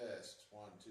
Test, 1, 2.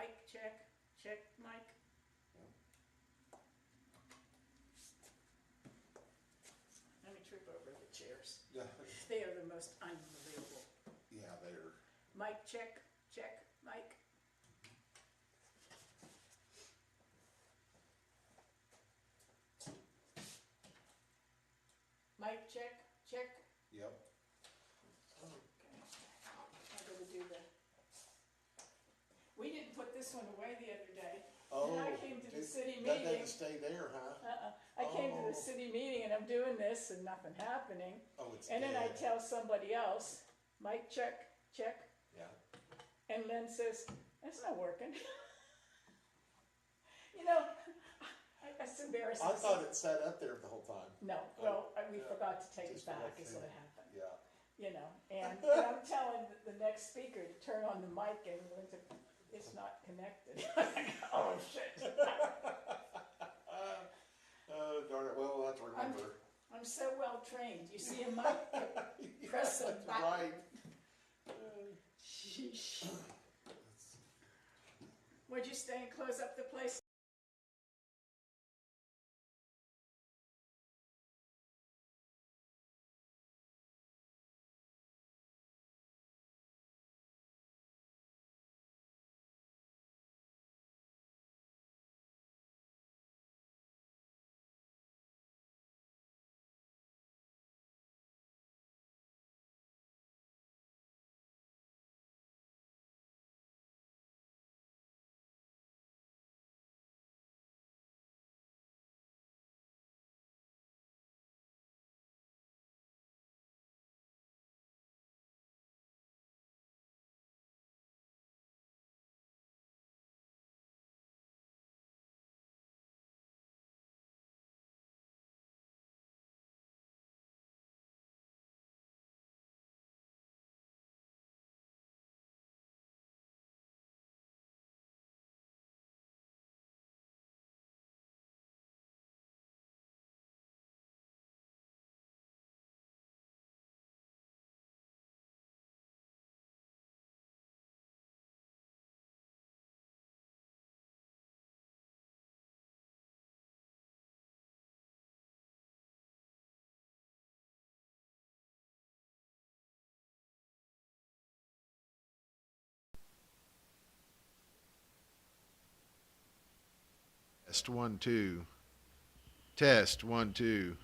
Mike, check, check, Mike. Let me trip over the chairs. Yeah, They are the most unbelievable. yeah, they're. Mike, check, check, Mike. Mike, check, check. Yep. Okay. I gotta do the. We didn't put this one away the other day. Oh, And I came to the city that meeting. doesn't stay there, huh? I came to the Oh. city meeting and I'm doing this and nothing happening. Oh, it's And then I dead. tell somebody else, Mike, check, check. Yeah. And Lynn says, that's not working. You know, that's embarrassing. I thought it sat up there the whole time. No, well, we yeah, forgot to take it just forgot back to is take what it. happened. Yeah. You know, and I'm telling the next speaker to turn on the mic and Lynn's like, it's not connected. Oh, shit. Oh, darn it. Well, we'll have to remember. I'm so well trained. You see a mic, press a That's button. right. Sheesh. Would you stay and close up the place? Test 1 2. Test 1 2.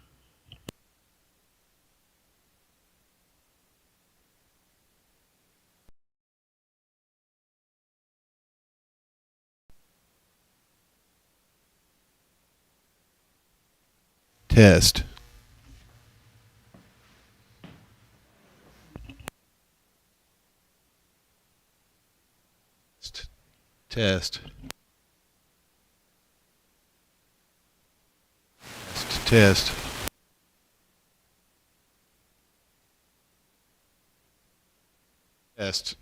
Test. Test. Test. Test.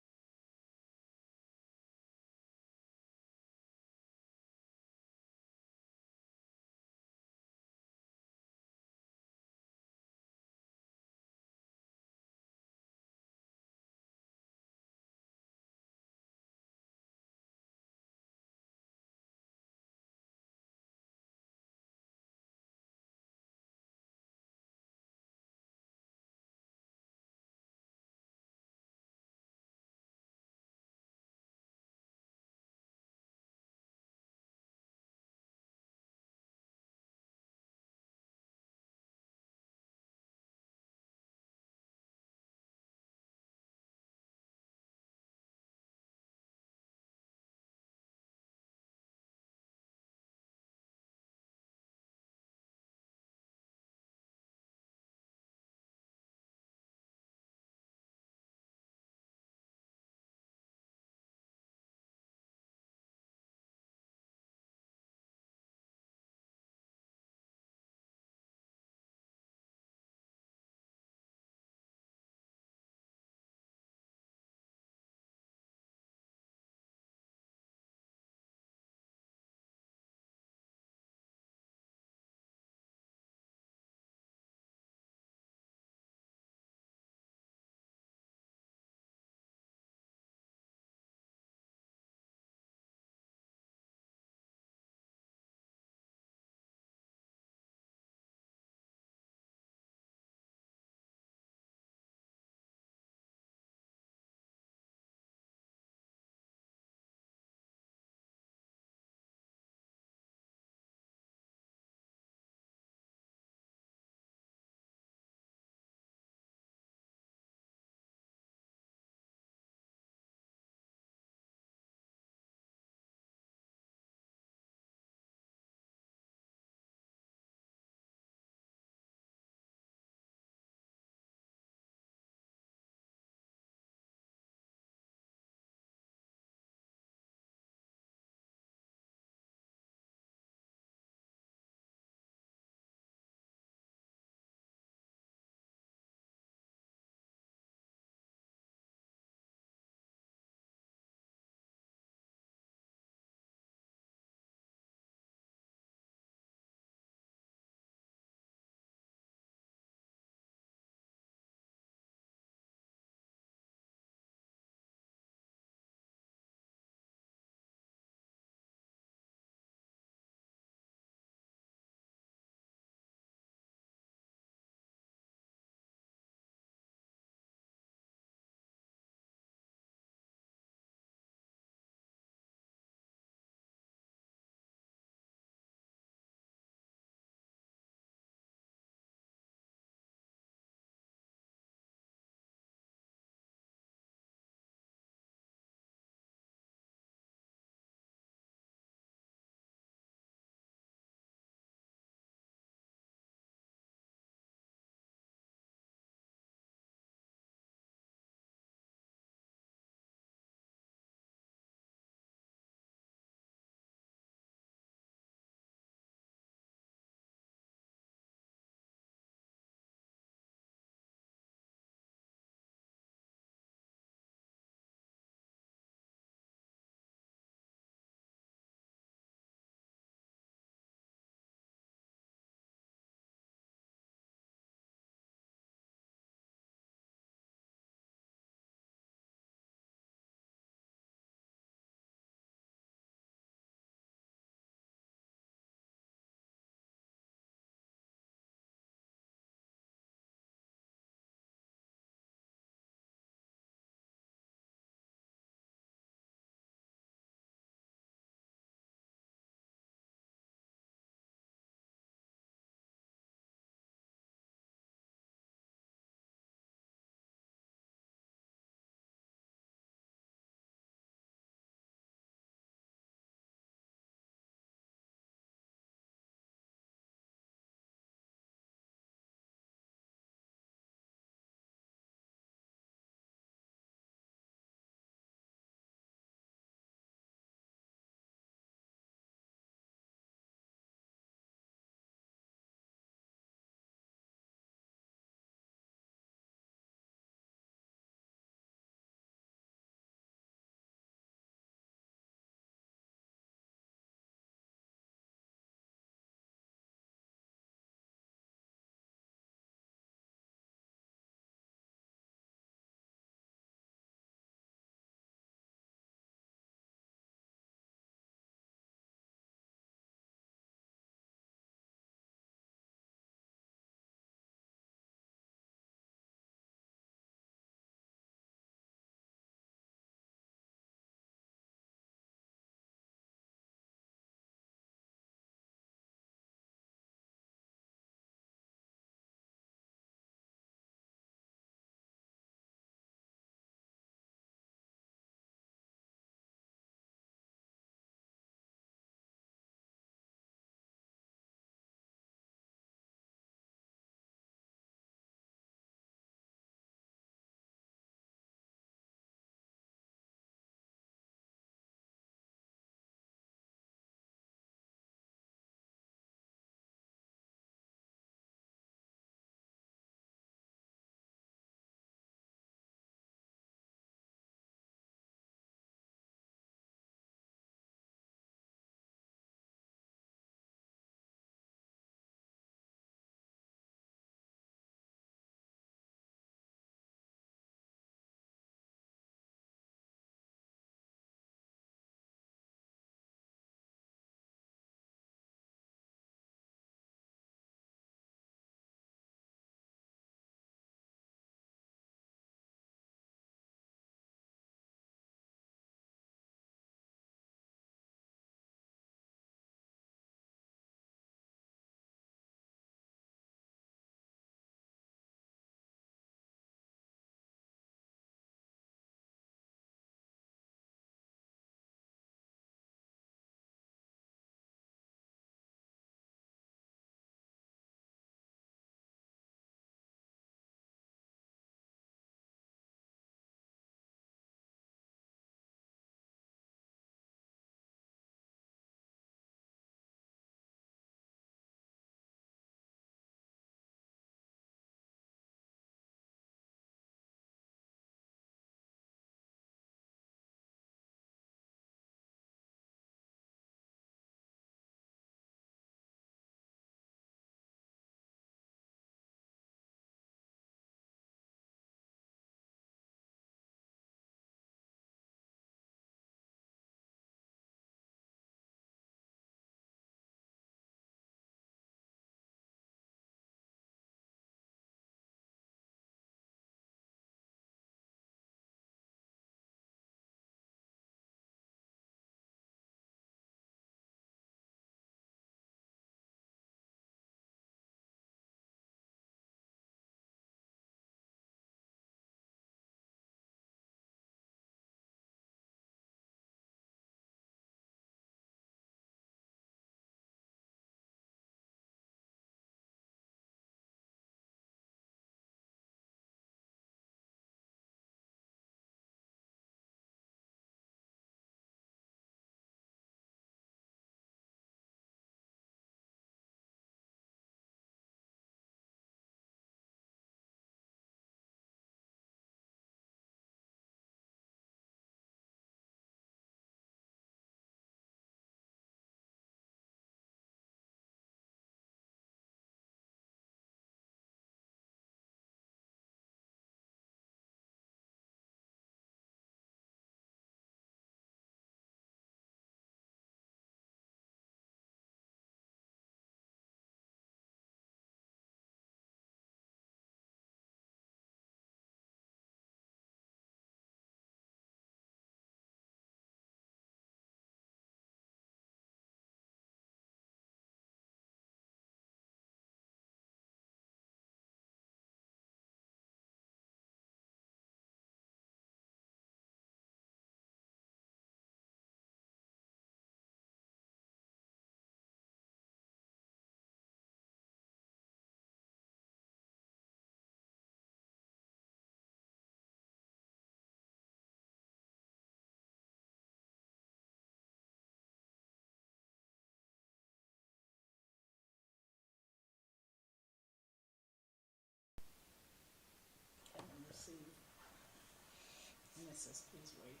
says, please wait.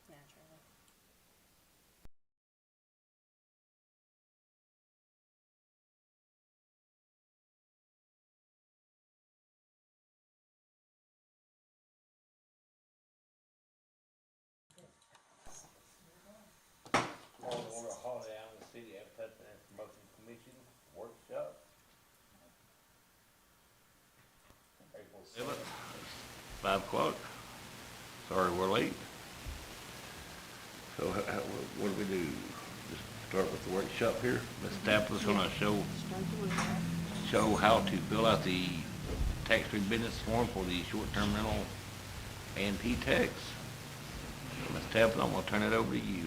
Naturally. Or a holiday out in the city, advertising and promotion commission workshop. April 7th, 5 o'clock. Sorry, we're late. So what do we do? Just start with the workshop here? Ms. Staples gonna show how to fill out the tax-free business form for the short-term rental and P-tax. So Ms. Staples, I'm gonna turn it over to you.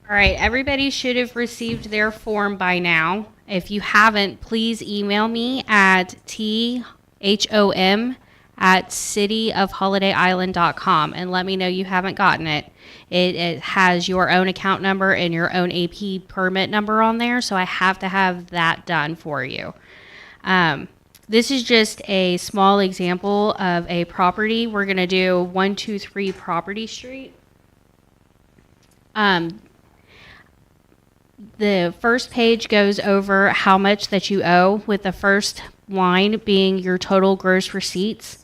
All right, everybody should have received their form by now. If you haven't, please email me at thom@cityofholidayisland.com and let me know you haven't gotten it. It has your own account number and your own AP permit number on there, so I have to have that done for you. This is just a small example of a property. We're going to do 123 Property Street. The first page goes over how much that you owe, with the first line being your total gross receipts.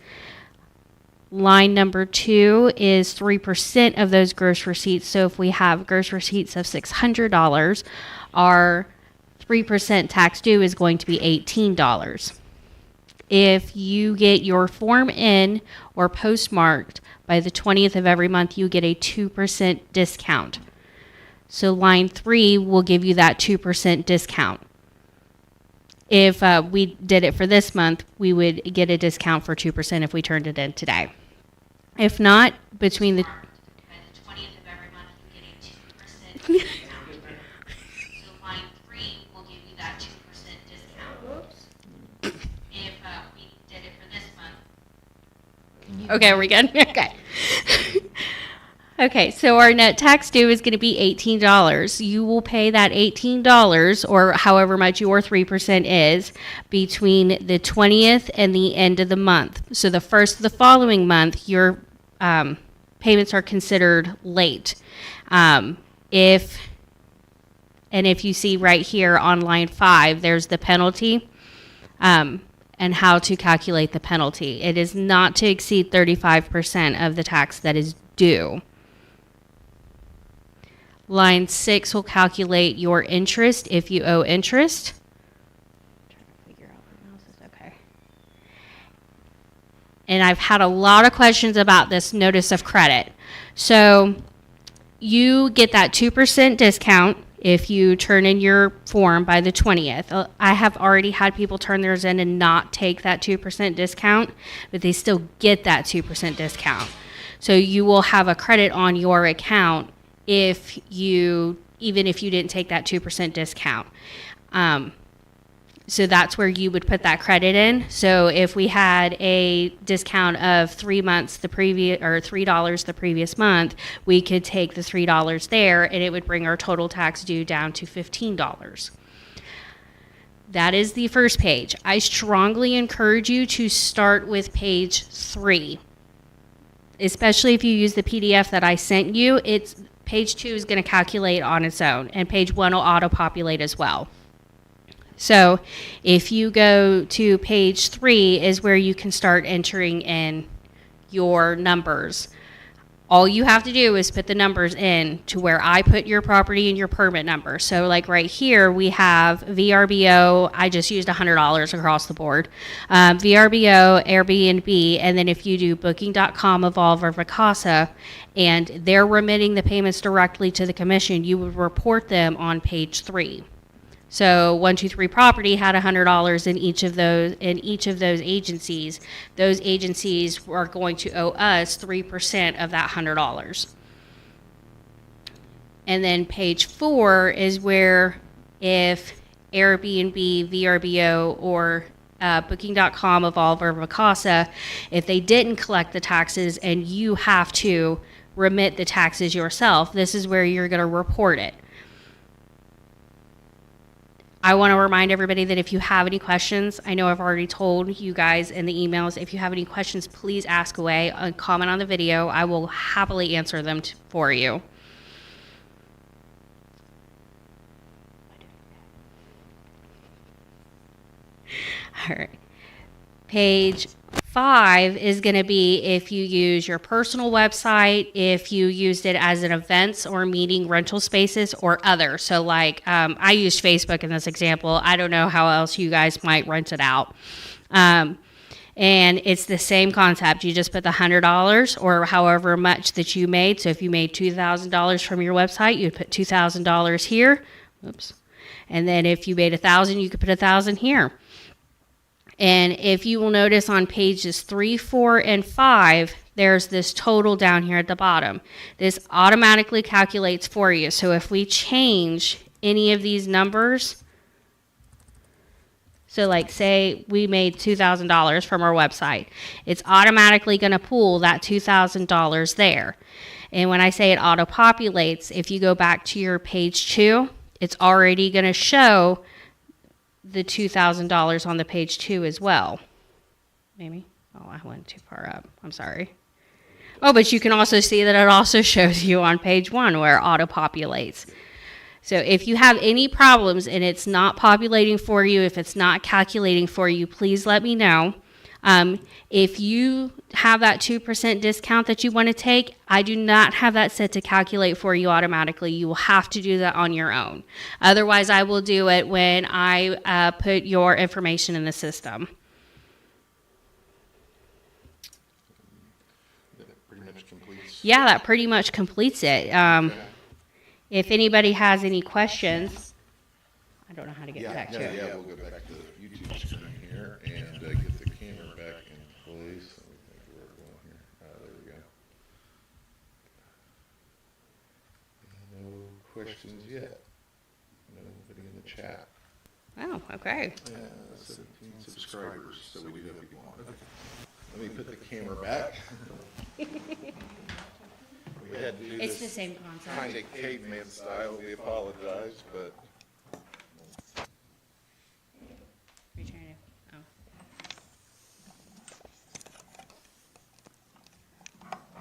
Line number 2 is 3% of those gross receipts. So if we have gross receipts of $600, our 3% tax due is going to be $18. If you get your form in or postmarked by the 20th of every month, you get a 2% discount. So line 3 will give you that 2% discount. If we did it for this month, we would get a discount for 2% if we turned it in today. If not, between the... By the 20th of every month, you get a 2% discount. So line 3 will give you that 2% discount. Whoops. If we did it for this month... Okay, are we good? Okay. Okay, so our net tax due is going to be $18. You will pay that $18, or however much your 3% is, between the 20th and the end of the month. So the first of the following month, your payments are considered late. If you see right here on line 5, there's the penalty and how to calculate the penalty. It is not to exceed 35% of the tax that is due. Line 6 will calculate your interest if you owe interest. I'm trying to figure out what else is okay. And I've had a lot of questions about this notice of credit. So you get that 2% discount if you turn in your form by the 20th. I have already had people turn theirs in and not take that 2% discount, but they still get that 2% discount. So you will have a credit on your account even if you didn't take that 2% discount. So that's where you would put that credit in. So if we had a discount of $3 the previous month, we could take the $3 there, and it would bring our total tax due down to $15. That is the first page. I strongly encourage you to start with page 3, especially if you use the PDF that I sent you. Page 2 is going to calculate on its own, and page 1 will auto-populate as well. So if you go to page 3 is where you can start entering in your numbers. All you have to do is put the numbers in to where I put your property and your permit number. So like right here, we have VRBO. I just used $100 across the board. VRBO, Airbnb, and then if you do Booking.com, Evolve, or Vacasa, and they're remitting the payments directly to the commission, you would report them on page 3. So 123 Property had $100 in each of those agencies. Those agencies are going to owe us 3% of that $100. And then page 4 is where if Airbnb, VRBO, or Booking.com, Evolve, or Vacasa, if they didn't collect the taxes and you have to remit the taxes yourself, this is where you're going to report it. I want to remind everybody that if you have any questions, I know I've already told you guys in the emails, if you have any questions, please ask away, comment on the video. I will happily answer them for you. All right. Page 5 is going to be if you use your personal website, if you used it as an events or meeting rental spaces or other. So like I used Facebook in this example. I don't know how else you guys might rent it out. And it's the same concept. You just put the $100 or however much that you made. So if you made $2,000 from your website, you'd put $2,000 here. Oops. And then if you made $1,000, you could put $1,000 here. And if you will notice on pages 3, 4, and 5, there's this total down here at the bottom. This automatically calculates for you. So if we change any of these numbers, so like say we made $2,000 from our website, it's automatically going to pull that $2,000 there. And when I say it auto-populates, if you go back to your page 2, it's already going to show the $2,000 on the page 2 as well. Maybe? Oh, I went too far up. I'm sorry. Oh, but you can also see that it also shows you on page 1 where it auto-populates. So if you have any problems and it's not populating for you, if it's not calculating for you, please let me know. If you have that 2% discount that you want to take, I do not have that set to calculate for you automatically. You will have to do that on your own. Otherwise, I will do it when I put your information in the system. That pretty much completes. Yeah, that pretty much completes it. If anybody has any questions, I don't know how to get back to it. Yeah, we'll go back to the YouTube screen here and get the camera back in place. Let me think where we're going here. There we go. No questions yet. Nobody in the chat. Oh, okay. 17 subscribers, so we do have people on. Okay. Let me put the camera back. We had to do It's the this same concept. kind of caveman style. We apologize, but Return it.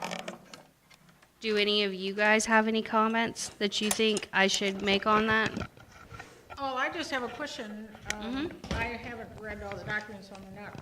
Oh. Do any of you guys have any comments that you think I should make on that? Oh, I just have a question. Mhm. I haven't read all the documents, so I'm not,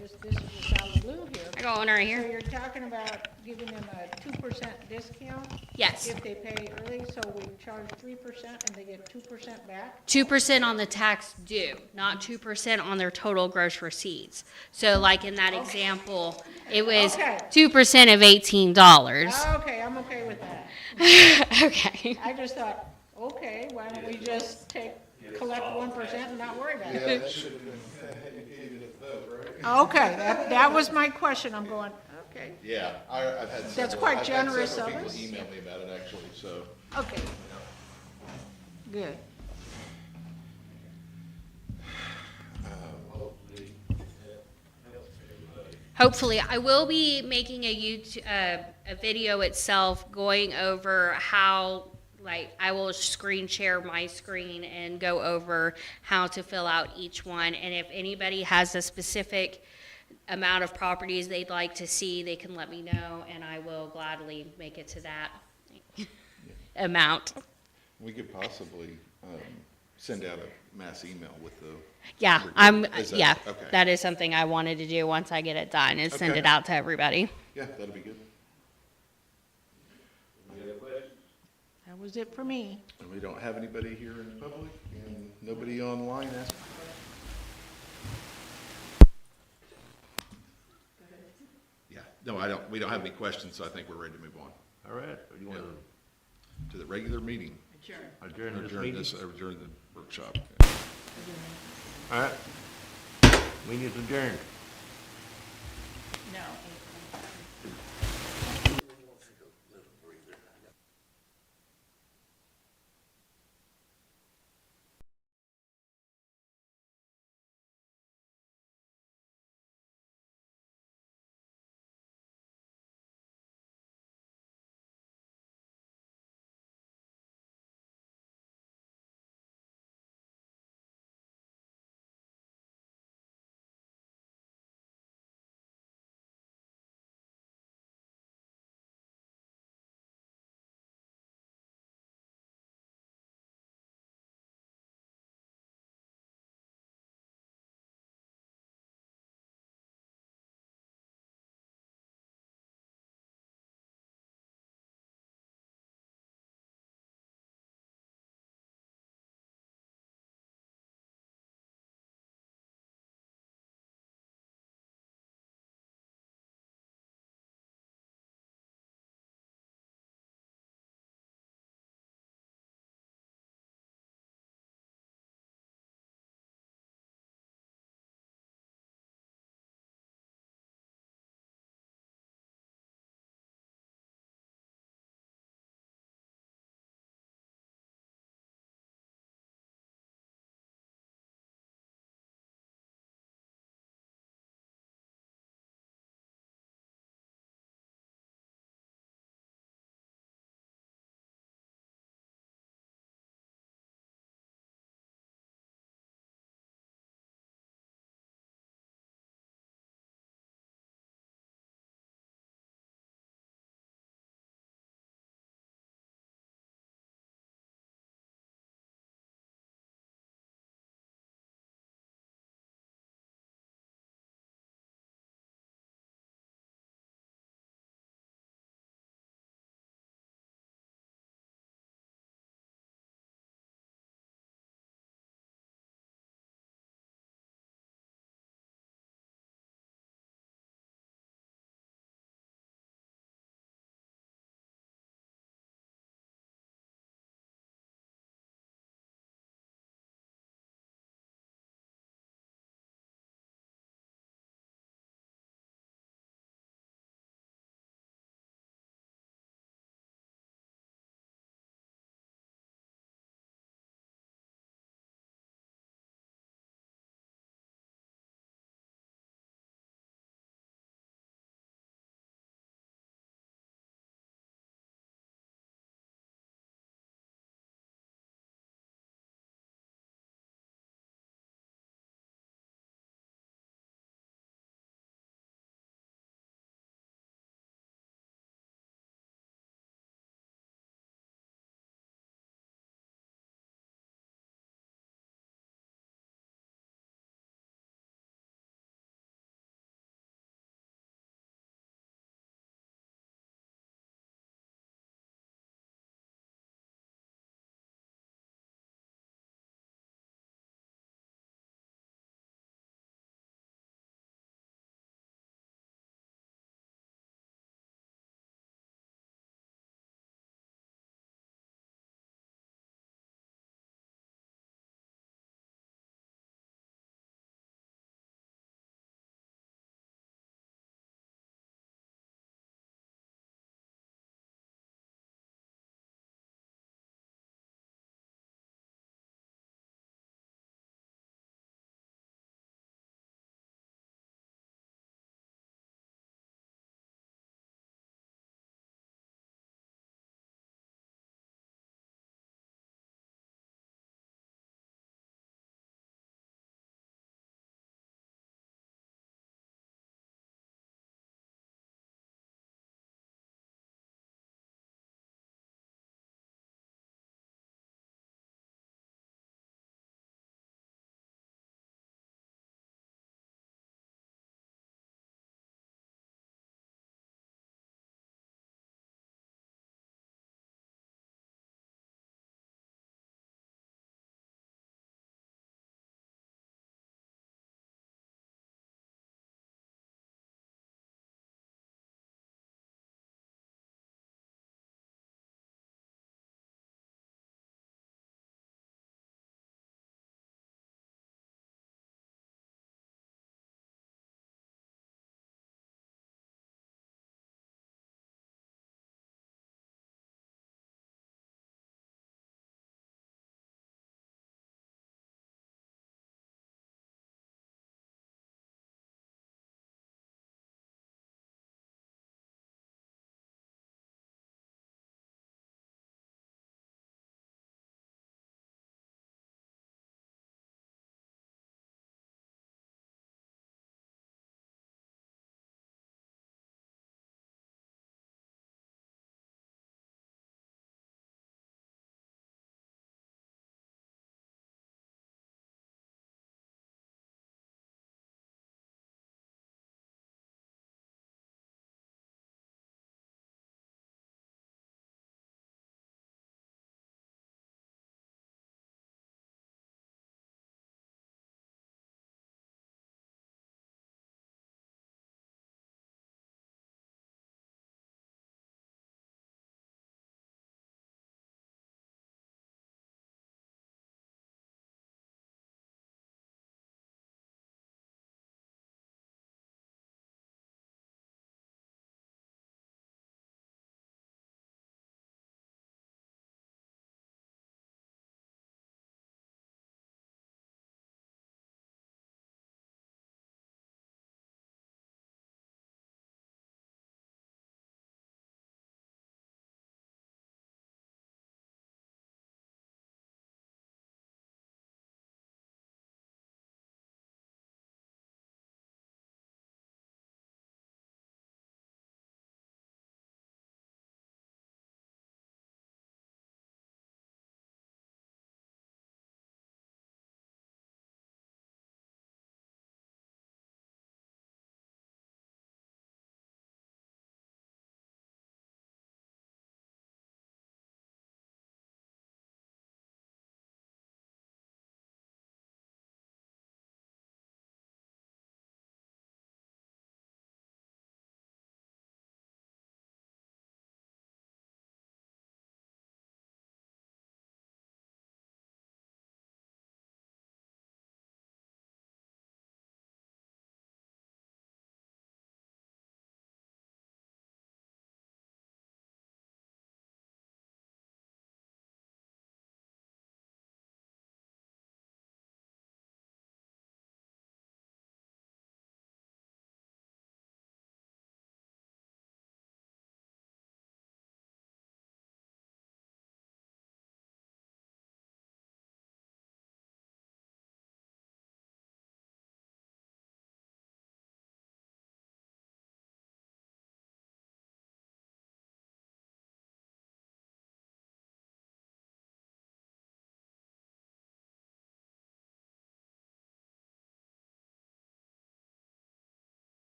this is just out of the blue here. I got one right So here. you're talking about giving them a 2% discount Yes. if they pay early, so we charge 3% and they get 2% back? 2% on the tax due, not 2% on their total gross receipts. So like in that example, it was Okay. 2% of $18. Okay, I'm okay with that. Okay. I just thought, okay, why don't we just collect 1% and not worry about it? yeah, that should have been indicated at the vote, right? Okay, that was my question. I'm going, okay, Yeah, I've had several. quite I've had generous several of people us. email me about it actually, so. okay. Good. Hopefully, I will be making a a video itself going over how, like, I will screen share my screen and go over how to fill out each one. And if anybody has a specific amount of properties they'd like to see, they can let me know, and I will gladly make it to that amount. We could possibly send out a mass email with the. Yeah, Is that- yeah, okay. that is something I wanted to do once I get it done, is send Okay. it out to everybody. Yeah, that'd be good. That was it for me. And we don't have anybody here in public and nobody online asking. Yeah, no, we don't have any questions, so I think we're ready to move on All right, you want to the regular meeting. to adjourn this meeting? Adjourn the workshop. All right. Meeting is adjourned. No.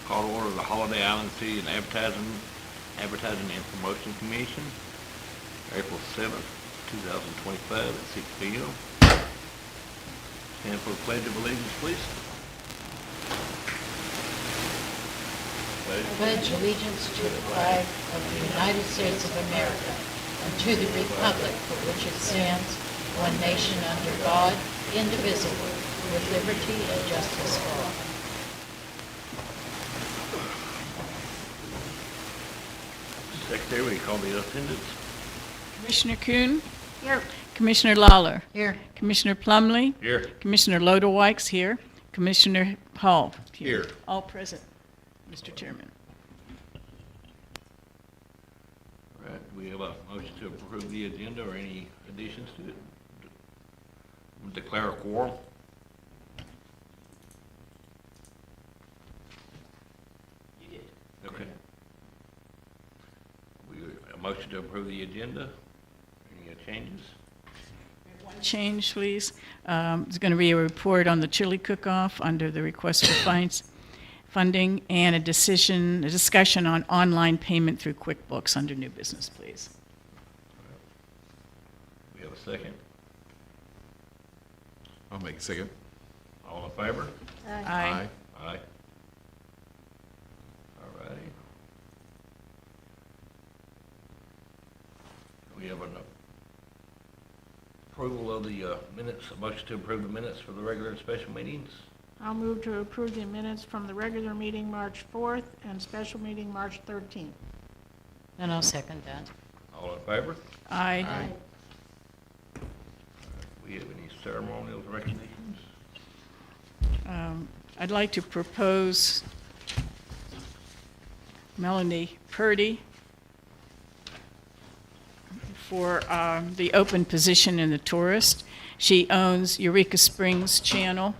Call to order the Holiday Island City and Advertising and Promotion Commission, April 7th, 2025 at 6 p.m. Stand for the Pledge of Allegiance, please. Pledge allegiance to the flag of the United States of America and to the republic for which it stands, one nation under God, indivisible, with liberty and justice for all. Secretary, will you call the attendance? Commissioner Kuhn? Here. Commissioner Lawler? Here. Commissioner Plumley? Here. Commissioner Lodewijk here. Commissioner Hall? Here. All present, Mr. Chairman. All right, do we have a motion to approve the agenda or any additions to it? Declare a quorum. You did. Okay. A motion to approve the agenda. Any changes? One change, please. There's going to be a report on the chili cook-off under the request for funding, and a discussion on online payment through QuickBooks under new business, please. We have a second. I'll make a second. All in favor? Aye. Aye. All righty. We have an approval of the minutes, a motion to approve the minutes for the regular and special meetings. I'll move to approve the minutes from the regular meeting March 4th and special meeting March 13th. And I'll second that. All in favor? Aye. We have any ceremonial recognitions? I'd like to propose Melanie Purdy for the open position in the Tourist. She owns Eureka Springs Channel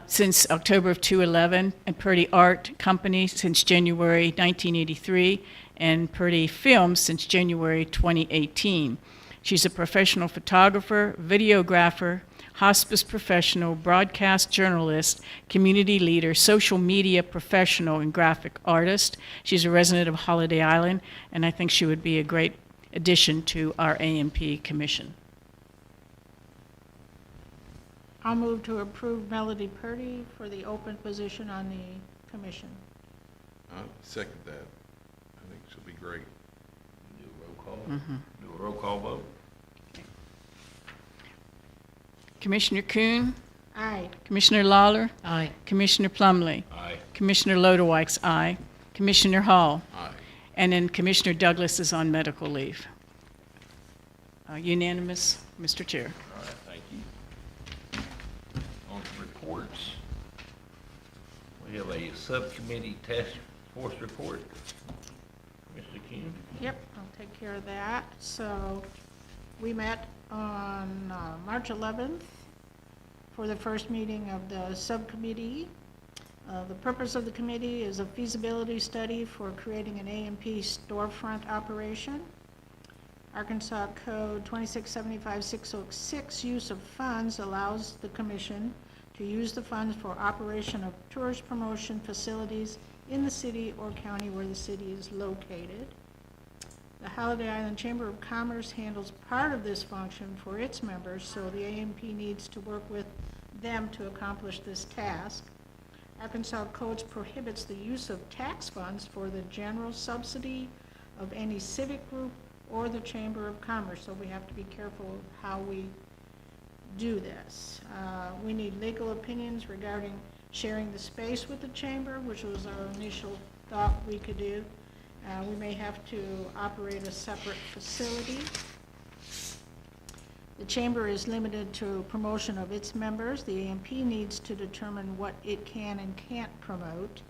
since October of 2011, and Purdy Art Company since January 1983, and Purdy Films since January 2018. She's a professional photographer, videographer, hospice professional, broadcast journalist, community leader, social media professional, and graphic artist. She's a resident of Holiday Island, and I think she would be a great addition to our AMP commission. I'll move to approve Melody Purdy for the open position on the commission. I'll second that. I think she'll be great. Do a roll call. Do a roll call vote. Commissioner Kuhn, Aye. Commissioner Lawler, Aye. Commissioner Plumley, Aye. Commissioner Lodewijk's aye, Commissioner Hall, Aye. and then Commissioner Douglas is on medical leave. Unanimous, Mr. Chair. All right, thank you. On to reports. We have a subcommittee task force report. Mr. King? Yep, I'll take care of that. So we met on March 11th for the first meeting of the subcommittee. The purpose of the committee is a feasibility study for creating an AMP storefront operation. Arkansas Code 2675-606 use of funds allows the commission to use the funds for operation of tourist promotion facilities in the city or county where the city is located. The Holiday Island Chamber of Commerce handles part of this function for its members, so the AMP needs to work with them to accomplish this task. Arkansas Codes prohibits the use of tax funds for the general subsidy of any civic group or the Chamber of Commerce, so we have to be careful of how we do this. We need legal opinions regarding sharing the space with the Chamber, which was our initial thought we could do. We may have to operate a separate facility. The Chamber is limited to promotion of its members. The AMP needs to determine what it can and can't promote.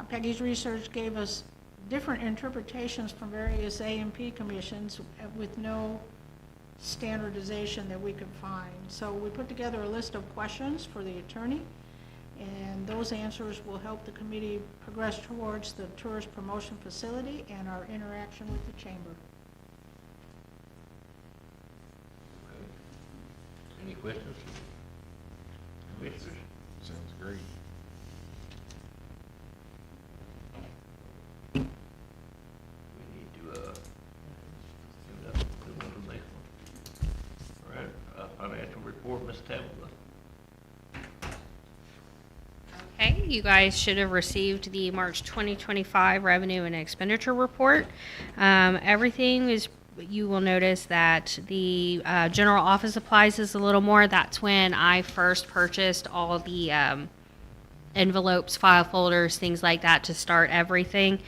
Peggy's research gave us different interpretations from various AMP commissions with no standardization that we could find. So we put together a list of questions for the attorney, and those answers will help the committee progress towards the tourist promotion facility and our interaction with the chamber. Any questions? Commissioners? Sounds great. Ms. Tabitha? Okay, you guys should have received the March 2025 revenue and expenditure report. Everything is, you will notice that the general office supplies is a little more. That's when I first purchased all the envelopes, file folders, things like that to start everything.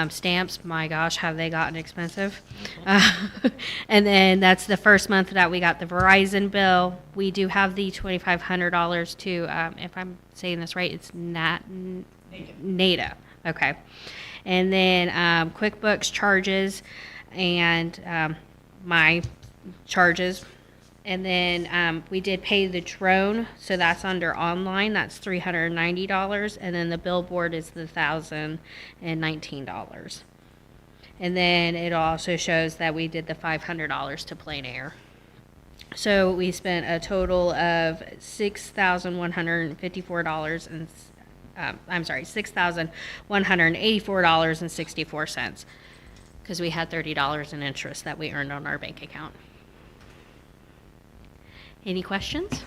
Stamps, my gosh, have they gotten expensive? And then that's the first month that we got the Verizon bill. We do have the $2,500 to, if I'm saying this right, it's NADA. Okay. And then QuickBooks charges and my charges. And then we did pay the drone, so that's online, that's $390, and then the billboard is the $1,019. And then it also shows that we did the $500 to Plain Air. So we spent a total of $6,154 and $6,184.64, because we had $30 in interest that we earned on our bank account. Any questions?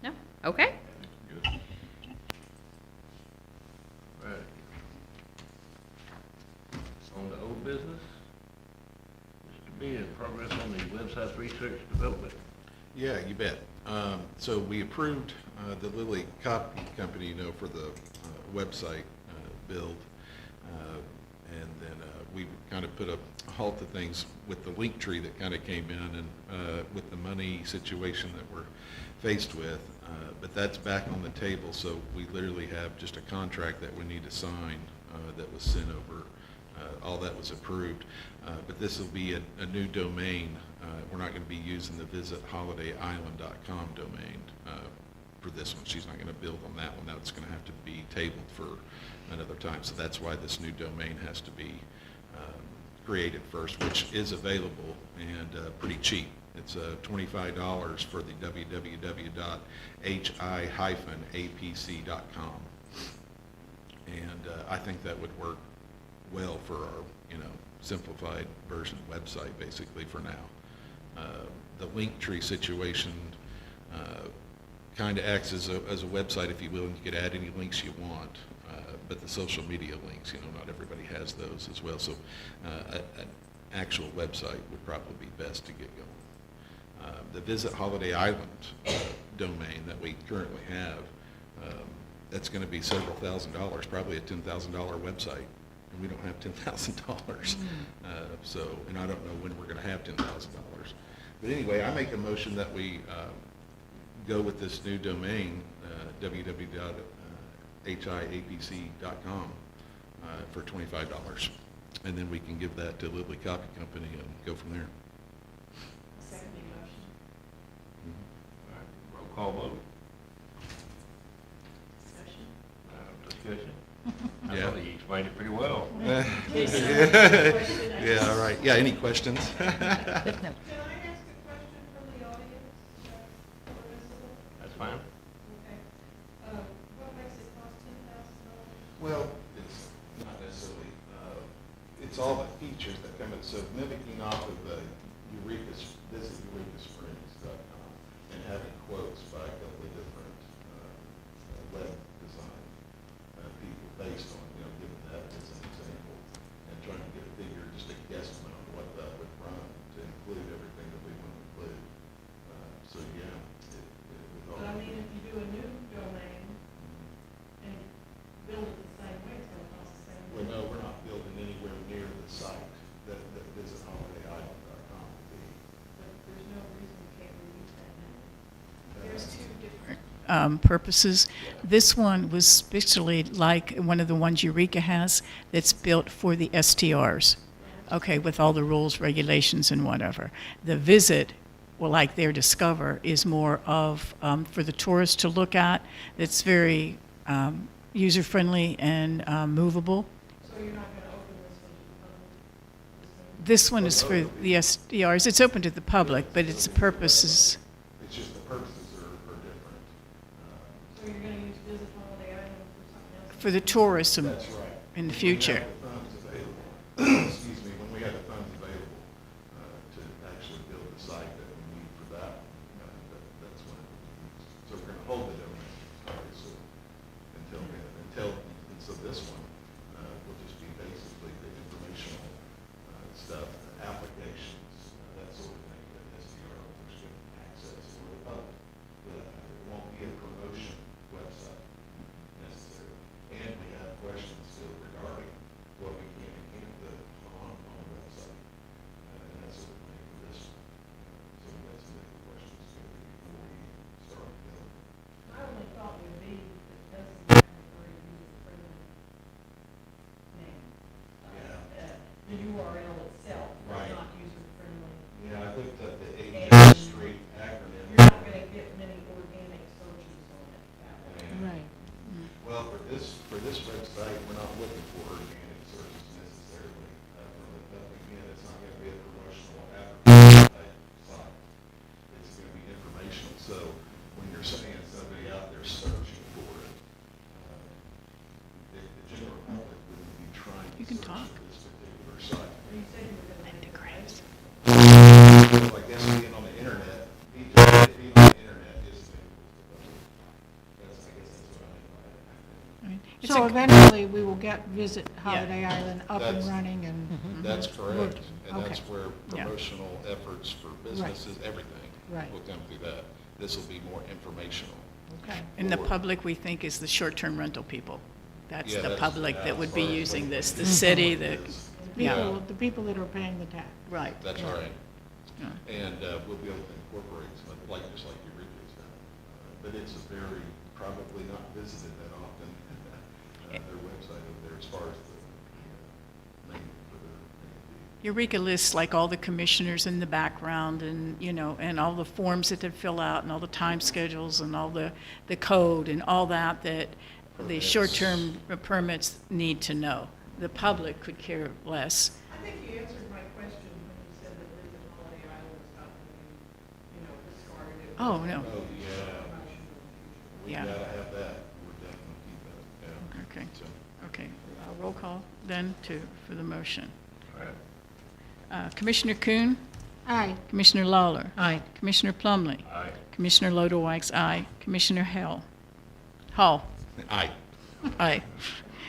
No? Okay. Good. Right. On the old business, Mr. B, progress on the website research development. Yeah, you bet. So we approved the Lilly Copy Company, for the website build. And then we kind of put a halt to things with the link tree that kind of came in and with the money situation that we're faced with. But that's back on the table, so we literally have just a contract that we need to sign that was sent over. All that was approved. But this will be a new domain. We're not going to be using the visitholiday.island.com domain for this one. She's not going to build on that one. That's going to have to be tabled for another time. So that's why this new domain has to be created first, which is available and pretty cheap. It's $25 for the www.hi-apc.com. And I think that would work well for our, simplified version website basically for now. The link tree situation kind of acts as a website, if you will, and you could add any links you want. But the social media links, not everybody has those as well. So an actual website would probably be best to get going. The Visit Holiday Island domain that we currently have, that's going to be several $1,000s, probably a $10,000 website, and we don't have $10,000. And I don't know when we're going to have $10,000. But anyway, I make a motion that we go with this new domain, www.hiapc.com, for $25. And then we can give that to Lilly Copy Company and go from there. All right, roll call vote. Discussion? I Yeah. thought he explained it pretty well. Yeah, all right. Yeah, any questions? Can I ask a question from the audience? That's fine. Okay. What makes it cost $10,000? Well, it's not necessarily, it's all the features that come in. So mimicking off of the visit EurekaSprings.com and having quotes by a couple of different web design people based on, giving that as an example and trying to get a figure, just a guesstimate on what that would run to include everything that we want to include. So yeah, it would all. But I mean, if you do a new domain and build it the same way, it's gonna cost the same. Well, no, we're not building anywhere near the site that visitholiday.island.com would be. But there's no reason we can't reuse that now. There's two different purposes. This one was especially like one of the ones Eureka has that's built for the STRs, okay, with all the rules, regulations, and whatever. The Visit, well, like their Discover, is more of for the tourists to look at. It's very user-friendly and movable. So you're not gonna open this one to the public? This one is for the STRs. It's open to the public, but its purpose is, It's just the purposes are different. So you're gonna use Visit Holiday Island for something else? for the tourism That's right. in the future. When we have the funds available, excuse me, when we have the funds available to actually build the site that hold the domain, obviously, and so this one will just be basically the informational stuff, applications, that sort of thing that SDR holders can access for the public. But it won't be a promotion website necessarily. And we have questions still regarding what we can and can't put on the website, and that sort of thing for this one. So we got some big questions too before we start building. I only thought it would be that that's for a user-friendly name. Yeah. The URL itself is Right. not user-friendly. Yeah, I looked at the HIAPC street acronym. You're not gonna get many organic searches on it that way. Right. Well, for this website, we're not looking for organic searches necessarily. Again, it's not gonna be a promotional advertising type site. It's gonna be informational. So when you're saying somebody out there searching for it, the general public wouldn't be trying You to can search talk. for this particular site. You said you were gonna make it Graves. So I guess being on the internet, being on the internet is equal to public. I guess that's what I mean by it. Right. It's So a- eventually, we will get Visit Holiday Island up and That's- running and, That's correct, and Okay. that's where Yeah. promotional efforts for businesses, everything Right. will come through that. This will be more informational. okay. And the Or- public, we think, is the short-term rental people. That's Yeah, the that's- public yeah, that would be as far as using what this, the the city, the, is. yeah. The people that are paying the tax. Right. That's right. Yeah. And we'll be able to incorporate some, just like Eureka's done. But it's a very, probably not visited that often, their website over there as far as the main, for the Eureka lists like all the commissioners in the background and, and all the forms that they fill out and all the time schedules and all the code and all that the Permits. short-term permits need to know. The public could care less. I think you answered my question when you said that Visit Holiday Island was not gonna be, discarded. It Oh, was no. Oh, yeah. We Yeah. gotta have that. We're definitely keep that, yeah. Okay, So, okay. Roll call then for the motion. All right. Commissioner Kuhn? Aye. Commissioner Lawler? Aye. Commissioner Plumley? Aye. Commissioner Lodewijk's aye. Commissioner Hall? aye. Aye.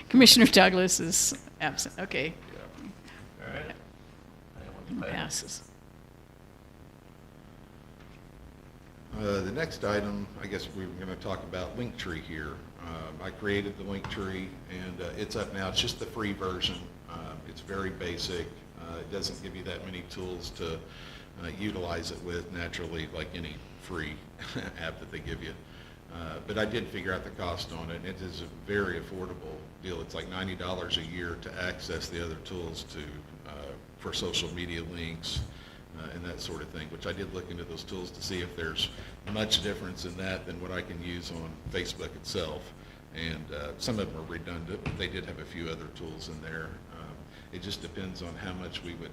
Commissioner Douglas is absent. Okay, All right. That one's passed. passes. The next item, I guess we were going to talk about Linktree here. I created the Linktree, and it's up now. It's just the free version. It's very basic. It doesn't give you that many tools to utilize it with, naturally, like any free app that they give you. But I did figure out the cost on it. It is a very affordable deal. It's like $90 a year to access the other tools for social media links and that sort of thing, which I did look into those tools to see if there's much difference in that than what I can use on Facebook itself. And some of them are redundant, but they did have a few other tools in there. It just depends on how much we would.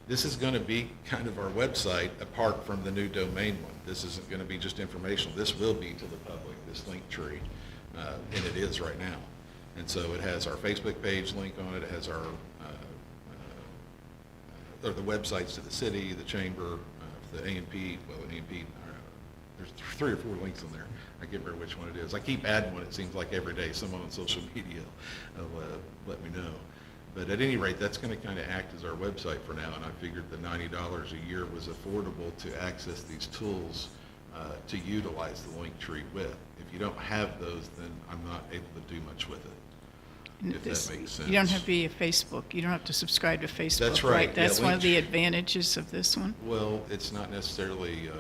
This is going to be kind of our website apart from the new domain one. This isn't going to be just informational. This will be to the public, this Linktree, and it is right now. And so it has our Facebook page link on it. It has our or the websites to the city, the chamber, the A&P. Well, A&P, there's 3 or 4 links on there. I can't remember which one it is. I keep adding one. It seems like every day someone on social media will let me know. But at any rate, that's going to kind of act as our website for now, and I figured the $90 a year was affordable to access these tools to utilize the Linktree with. If you don't have those, then I'm not able to do much with it, And if this- that makes sense. You don't have to be a Facebook. You don't have to subscribe to Facebook. That's right. Yeah, That's one of the Linktree- advantages of this one. Well, it's not necessarily,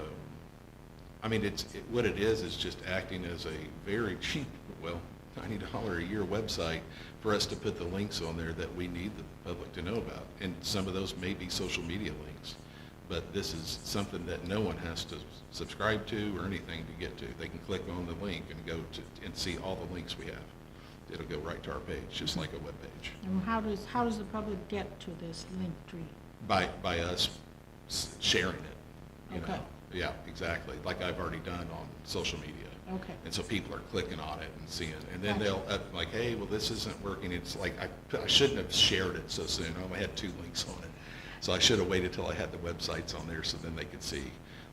I mean, what it is just acting as a very cheap, well, $90 a year website for us to put the links on there that we need the public to know about. And some of those may be social media links, but this is something that no one has to subscribe to or anything to get to. They can click on the link and go to, and see all the links we have. It'll go right to our page, just like a web page. And how does the public get to this Linktree? By us sharing it, you Okay. know? Yeah, exactly, like I've already done on social media. Okay. And so people are clicking on it and seeing, and then they'll, like, hey, well, this isn't working. It's like, I shouldn't have shared it so soon. I only had 2 links on it. So I should have waited till I had the websites on there so then they could see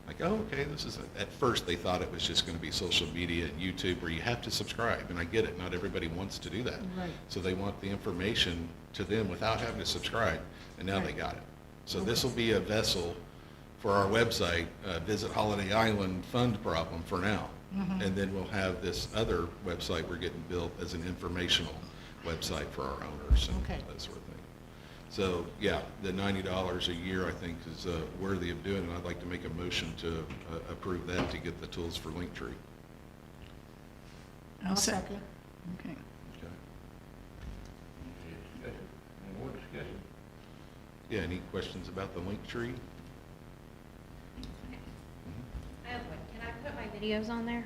Like, oh, okay, this is, at first they thought it was just gonna be social media and YouTube where you have to subscribe, and I get it, not everybody wants to do that. Right. So they want the information to them without having to subscribe, and now they got it. So this will be a vessel for our website, Visit Holiday Island Fund Problem for now. And then we'll have this other website we're getting built as an informational website for our owners and Okay. that sort of thing. So, yeah, the $90 a year, I think, is worthy of doing, and I'd like to make a motion to approve that to get the tools for Linktree. I'll second. Okay. Okay. Any discussion? Any more discussion? Yeah, any questions about the Linktree? I have one. Can I put my videos on there?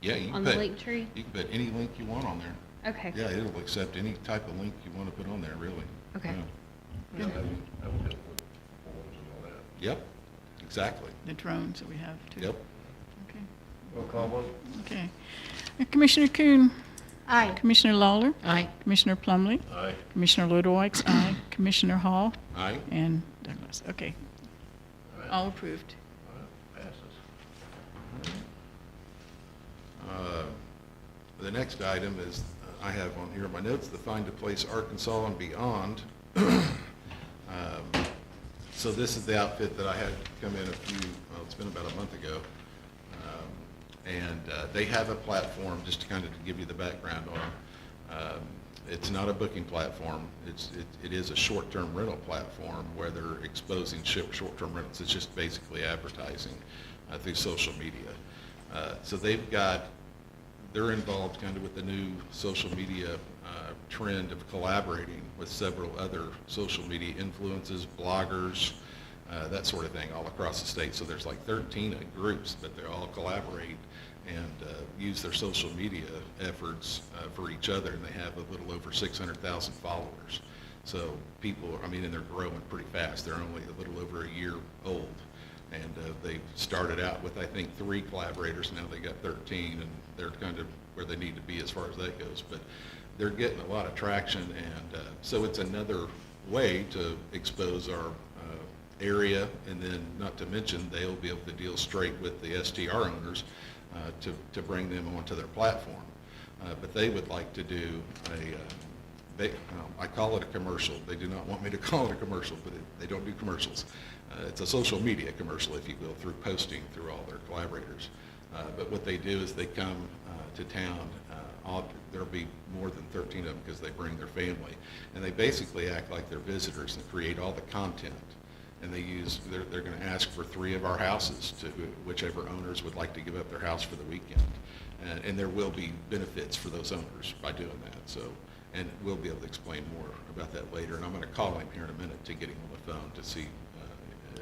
Yeah, you can On the put, Linktree? you can put any link you want on there. Okay. Yeah, it'll accept any type of link you want to put on there, really. Okay. Yeah. Yeah, that would help with forms and all that. Yep, exactly. The drones that we have too. Yep. Okay. Roll call vote? Okay. Commissioner Kuhn, Aye. Commissioner Lawler, Aye. Commissioner Plumley, Aye. Commissioner Ludwig's aye, Commissioner Hall, Aye. and Douglas. Okay, All right. all approved. All right, passes. The next item is, I have on here in my notes, the Find a Place Arkansas and Beyond. So this is the outfit that I had come in well, it's been about a month ago. And they have a platform, just to kind of give you the background on them. It's not a booking platform. It is a short-term rental platform where they're exposing short-term rentals. It's just basically advertising through social media. So they're involved kind of with the new social media trend of collaborating with several other social media influencers, bloggers, that sort of thing all across the state. So there's like 13 groups, but they all collaborate and use their social media efforts for each other, and they have a little over 600,000 followers. So people, and they're growing pretty fast. They're only a little over a year old. And they started out with, I think, 3 collaborators. Now they got 13, and they're kind of where they need to be as far as that goes. But they're getting a lot of traction, and so it's another way to expose our area, and then not to mention they'll be able to deal straight with the STR owners to bring them onto their platform. But they would like to do I call it a commercial. They do not want me to call it a commercial, but they don't do commercials. It's a social media commercial, if you will, through posting through all their collaborators. But what they do is they come to town. There'll be more than 13 of them because they bring their family. And they basically act like they're visitors and create all the content. And they're going to ask for 3 of our houses to whichever owners would like to give up their house for the weekend. And there will be benefits for those owners by doing that. So, and we'll be able to explain more about that later. And I'm going to call him here in a minute to get him on the phone to see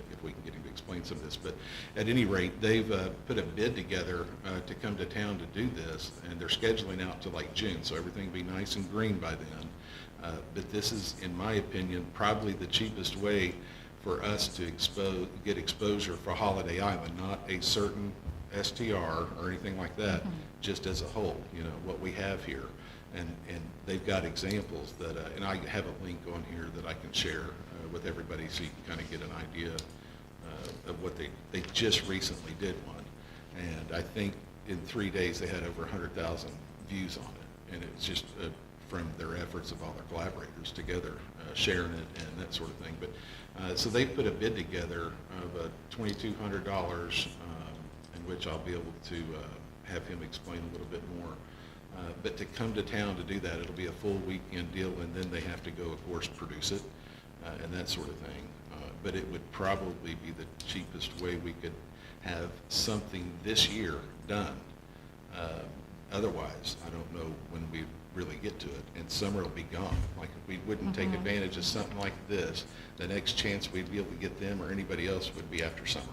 if we can get him to explain some of this. But at any rate, they've put a bid together to come to town to do this, and they're scheduling out to like June, so everything will be nice and green by then. But this is, in my opinion, probably the cheapest way for us to get exposure for Holiday Island, not a certain STR or anything like that, just as a whole, what we have here. And they've got examples that, and I have a link on here that I can share with everybody so you can kind of get an idea of what they just recently did one. And I think in 3 days they had over 100,000 views on it. And it's just from their efforts of all their collaborators together, sharing it and that sort of thing. But so they put a bid together of $2,200, in which I'll be able to have him explain a little bit more. But to come to town to do that, it'll be a full weekend deal, and then they have to go, of course, produce it and that sort of thing. But it would probably be the cheapest way we could have something this year done. Otherwise, I don't know when we really get to it, and summer will be gone. Like if we wouldn't take advantage of something like this, the next chance we'd be able to get them or anybody else would be after summer.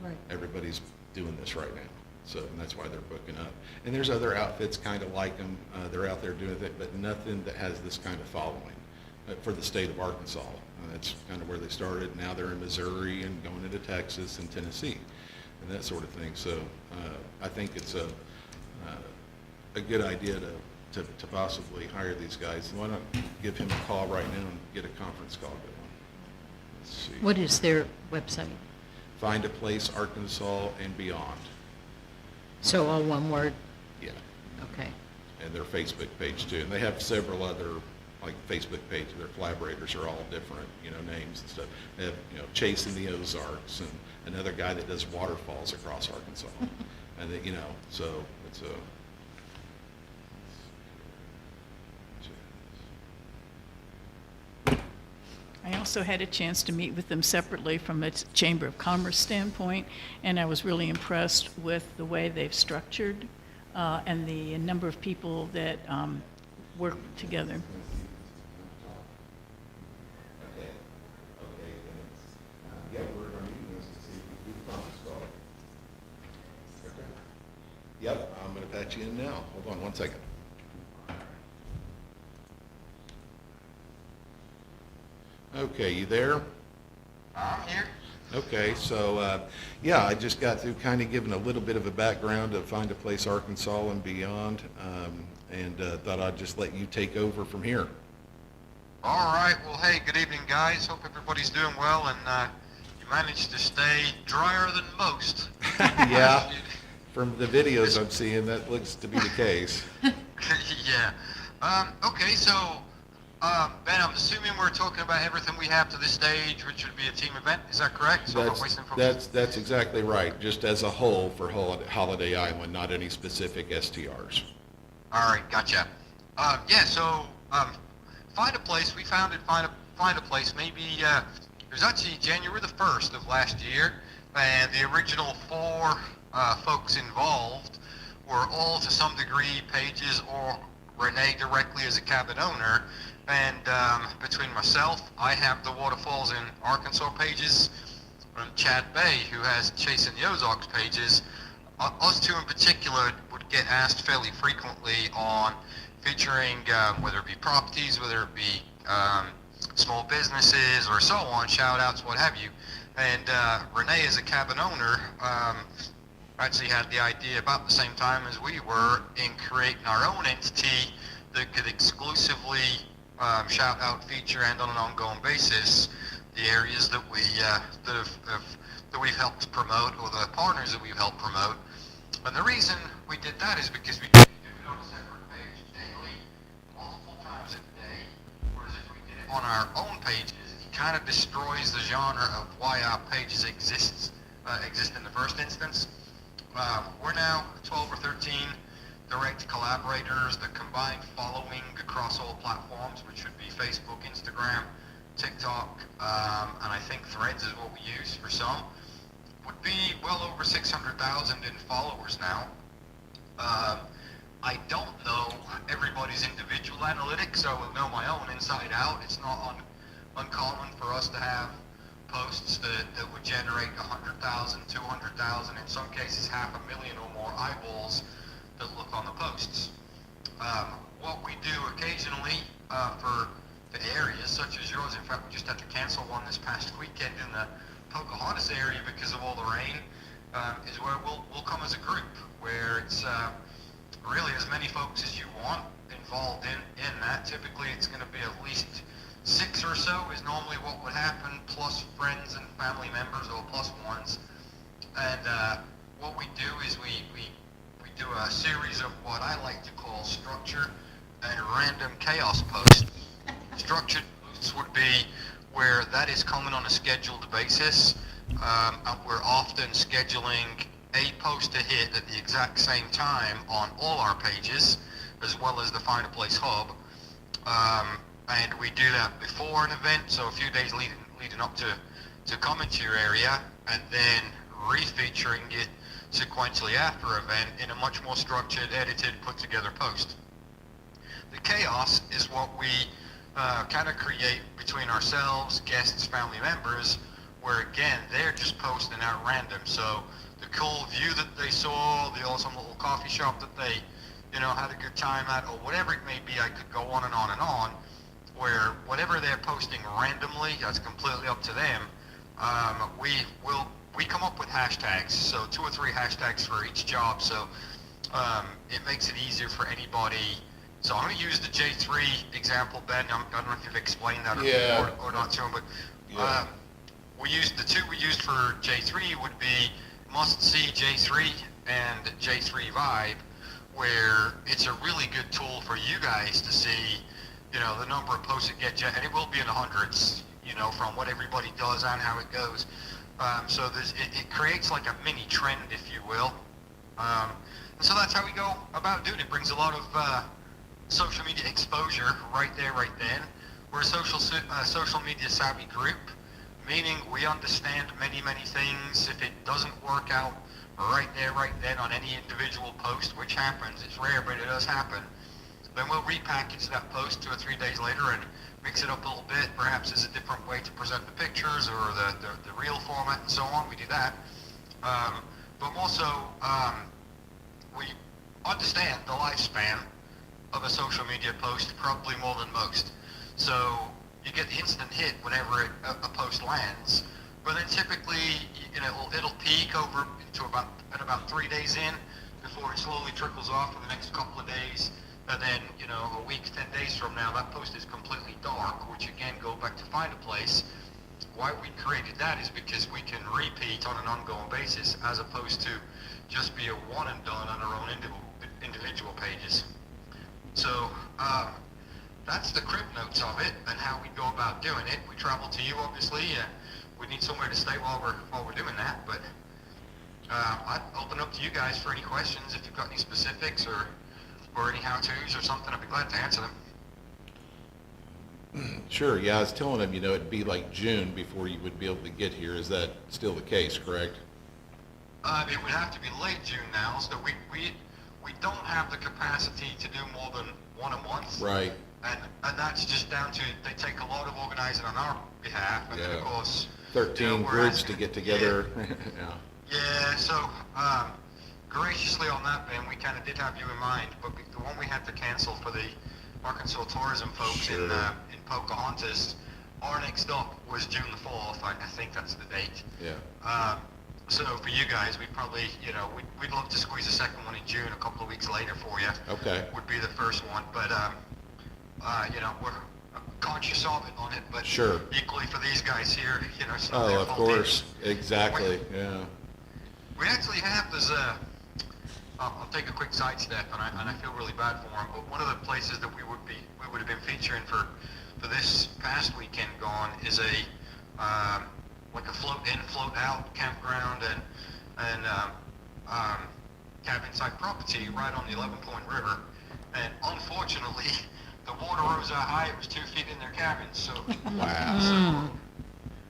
Right. Everybody's doing this right now. So, and that's why they're booking up. And there's other outfits kind of like them. They're out there doing it, but nothing that has this kind of following for the state of Arkansas. That's kind of where they started. Now they're in Missouri and going into Texas and Tennessee and that sort of thing. So I think it's a good idea to possibly hire these guys. Why not give him a call right now and get a conference call going? Let's see. What is their website? Find a Place Arkansas and Beyond. So all one word? Yeah, Okay. and their Facebook page too. And they have several other, like, Facebook pages. Their collaborators are all different, names and stuff. They have, Chasing the Ozarks, and another guy that does waterfalls across Arkansas. And they, so it's a, I also had a chance to meet with them separately from a Chamber of Commerce standpoint, and I was really impressed with the way they've structured and the number of people that work together. Yep, I'm going to patch you in now. Hold on one second. Okay, you there? I'm here. Okay, so, yeah, I just got through kind of giving a little bit of a background of Find a Place Arkansas and Beyond, and thought I'd just let you take over from here. All right. Well, hey, good evening, guys. Hope everybody's doing well, and you managed to stay drier than most. Yeah, from the videos I'm seeing, that looks to be the case. Yeah. Okay, so, Ben, I'm assuming we're talking about everything we have to this stage, which would be a team event. Is that correct? So I'm not wasting folks. That's exactly right, just as a whole for Holiday Island, not any specific STRs. All right, gotcha. Yeah, so Find a Place, we founded Find a Place maybe, it was actually January the 1st of last year, and the original 4 folks involved were all to some degree Pages or Renee directly as a cabin owner, and between myself, I have the Waterfalls in Arkansas pages, and Chad Bay, who has Chasing the Ozarks pages. Us two in particular would get asked fairly frequently on featuring whether it be properties, whether it be small businesses or so on, shout outs, what have you. And Renee, as a cabin owner, actually had the idea about the same time as we were in creating our own entity that could exclusively shout out, feature, and on an ongoing basis the areas that we've helped promote, or the partners that we've helped promote. And the reason we did that is because we do it on a separate page daily, multiple times a day, whereas if we did it on our own pages, it kind of destroys the genre of why our pages exist in the first instance. We're now 12 or 13 direct collaborators. The combined following across all platforms, which would be Facebook, Instagram, TikTok, and I think Threads is what we use for some, would be well over 600,000 in followers now. I don't know everybody's individual analytics, so I will know my own inside out. It's not uncommon for us to have posts that would generate 100,000, 200,000, in some cases 500,000 or more eyeballs that look on the posts. What we do occasionally for the areas such as yours, in fact we just had to cancel one this past weekend in the Pocahontas area because of all the rain, is where we'll come as a group, where it's really as many folks as you want involved in that. Typically it's going to be at least 6 or so is normally what would happen, plus friends and family members, or plus ones. And what we do is we do a series of what I like to call structure and random chaos posts. Structured posts would be where that is coming on a scheduled basis. We're often scheduling a post to hit at the exact same time on all our pages, as well as the Find a Place hub. And we do that before an event, so a few days leading up to come into your area, and then refeaturing it sequentially after event in a much more structured, edited, put together post. The chaos is what we kind of create between ourselves, guests, family members, where again, they're just posting out random. So the cool view that they saw, the awesome little coffee shop that they, had a good time at, or whatever it may be, I could go on and on and on, where whatever they're posting randomly, that's completely up to them. We come up with hashtags, so 2 or 3 hashtags for each job, so it makes it easier for anybody. So I'm going to use the J3 example, Ben. I don't know if you've explained that or not to him, but the two we used for J3 would be Must See J3 and J3 Vibe, where it's a really good tool for you guys to see, the number of posts that get, and it will be in the hundreds, from what everybody does and how it goes. So it creates like a mini trend, if you will. And so that's how we go about doing it. It brings a lot of social media exposure right there, right then. We're a social media savvy group, meaning we understand many, many things. If it doesn't work out right there, right then on any individual post, which happens, it's rare, but it does happen, then we'll repackage that post 2 or 3 days later and mix it up a little bit. Perhaps there's a different way to present the pictures or the reel format and so on. We do that. But also, we understand the lifespan of a social media post probably more than most. So you get the instant hit whenever a post lands, but then typically it'll peak over to about 3 days in before it slowly trickles off for the next couple of days. And then, a week, 10 days from now, that post is completely dark, which again, go back to find a place. Why we created that is because we can repeat on an ongoing basis as opposed to just be a one and done on our own individual pages. So, that's the crib notes of it and how we go about doing it. We travel to you, obviously. We need somewhere to stay while we're doing that, but I'd open up to you guys for any questions if you've got any specifics or any how-tos or something. I'd be glad to answer them. Sure, yeah, I was telling them, it'd be like June before you would be able to get here. Is that still the case, correct? It would have to be late June now, so we don't have the capacity to do more than one a month. Right. And that's just down to, they take a lot of organizing on our behalf, and then of course, 13 we're groups asking- to get together. Yeah. Yeah, so graciously on that, Ben, we kind of did have you in mind, but the one we had to cancel for the Arkansas tourism folks Sure. in Pocahontas, our next up was June the 4th. I think that's the date. Yeah. So for you guys, we probably, we'd love to squeeze a second one in June, a couple of weeks later for you. Okay. Would be the first one, but we're conscious of it on it, but Sure. equally for these guys here, it's not their Oh, of fault course. either. Exactly. Yeah. We actually have I'll take a quick sidestep, and I feel really bad for them. But one of the places that we would have been featuring for this past weekend gone is like a float in, float out campground and cabin site property right on the 11-Point River. And unfortunately, the water rose that high; it was 2 feet in their cabin. So Wow.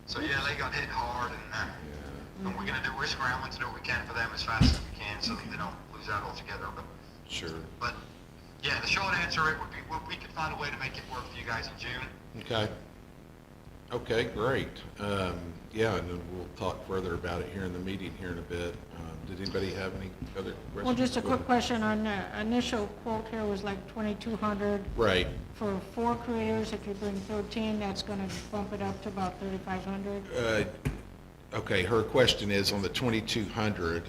so yeah, they got hit hard, and we're scrambling to do what we can for them as fast as we can, so that they don't lose out altogether. Sure. But yeah, the short answer it would be we could find a way to make it work for you guys in June. Okay. Okay, great. Yeah, and then we'll talk further about it here in the meeting here in a bit. Did anybody have any other questions? Well, just a quick question on the initial quote here was like 2,200 Right. for 4 creators. If you bring 13, that's going to bump it up to about 3,500. Okay, her question is on the 2,200,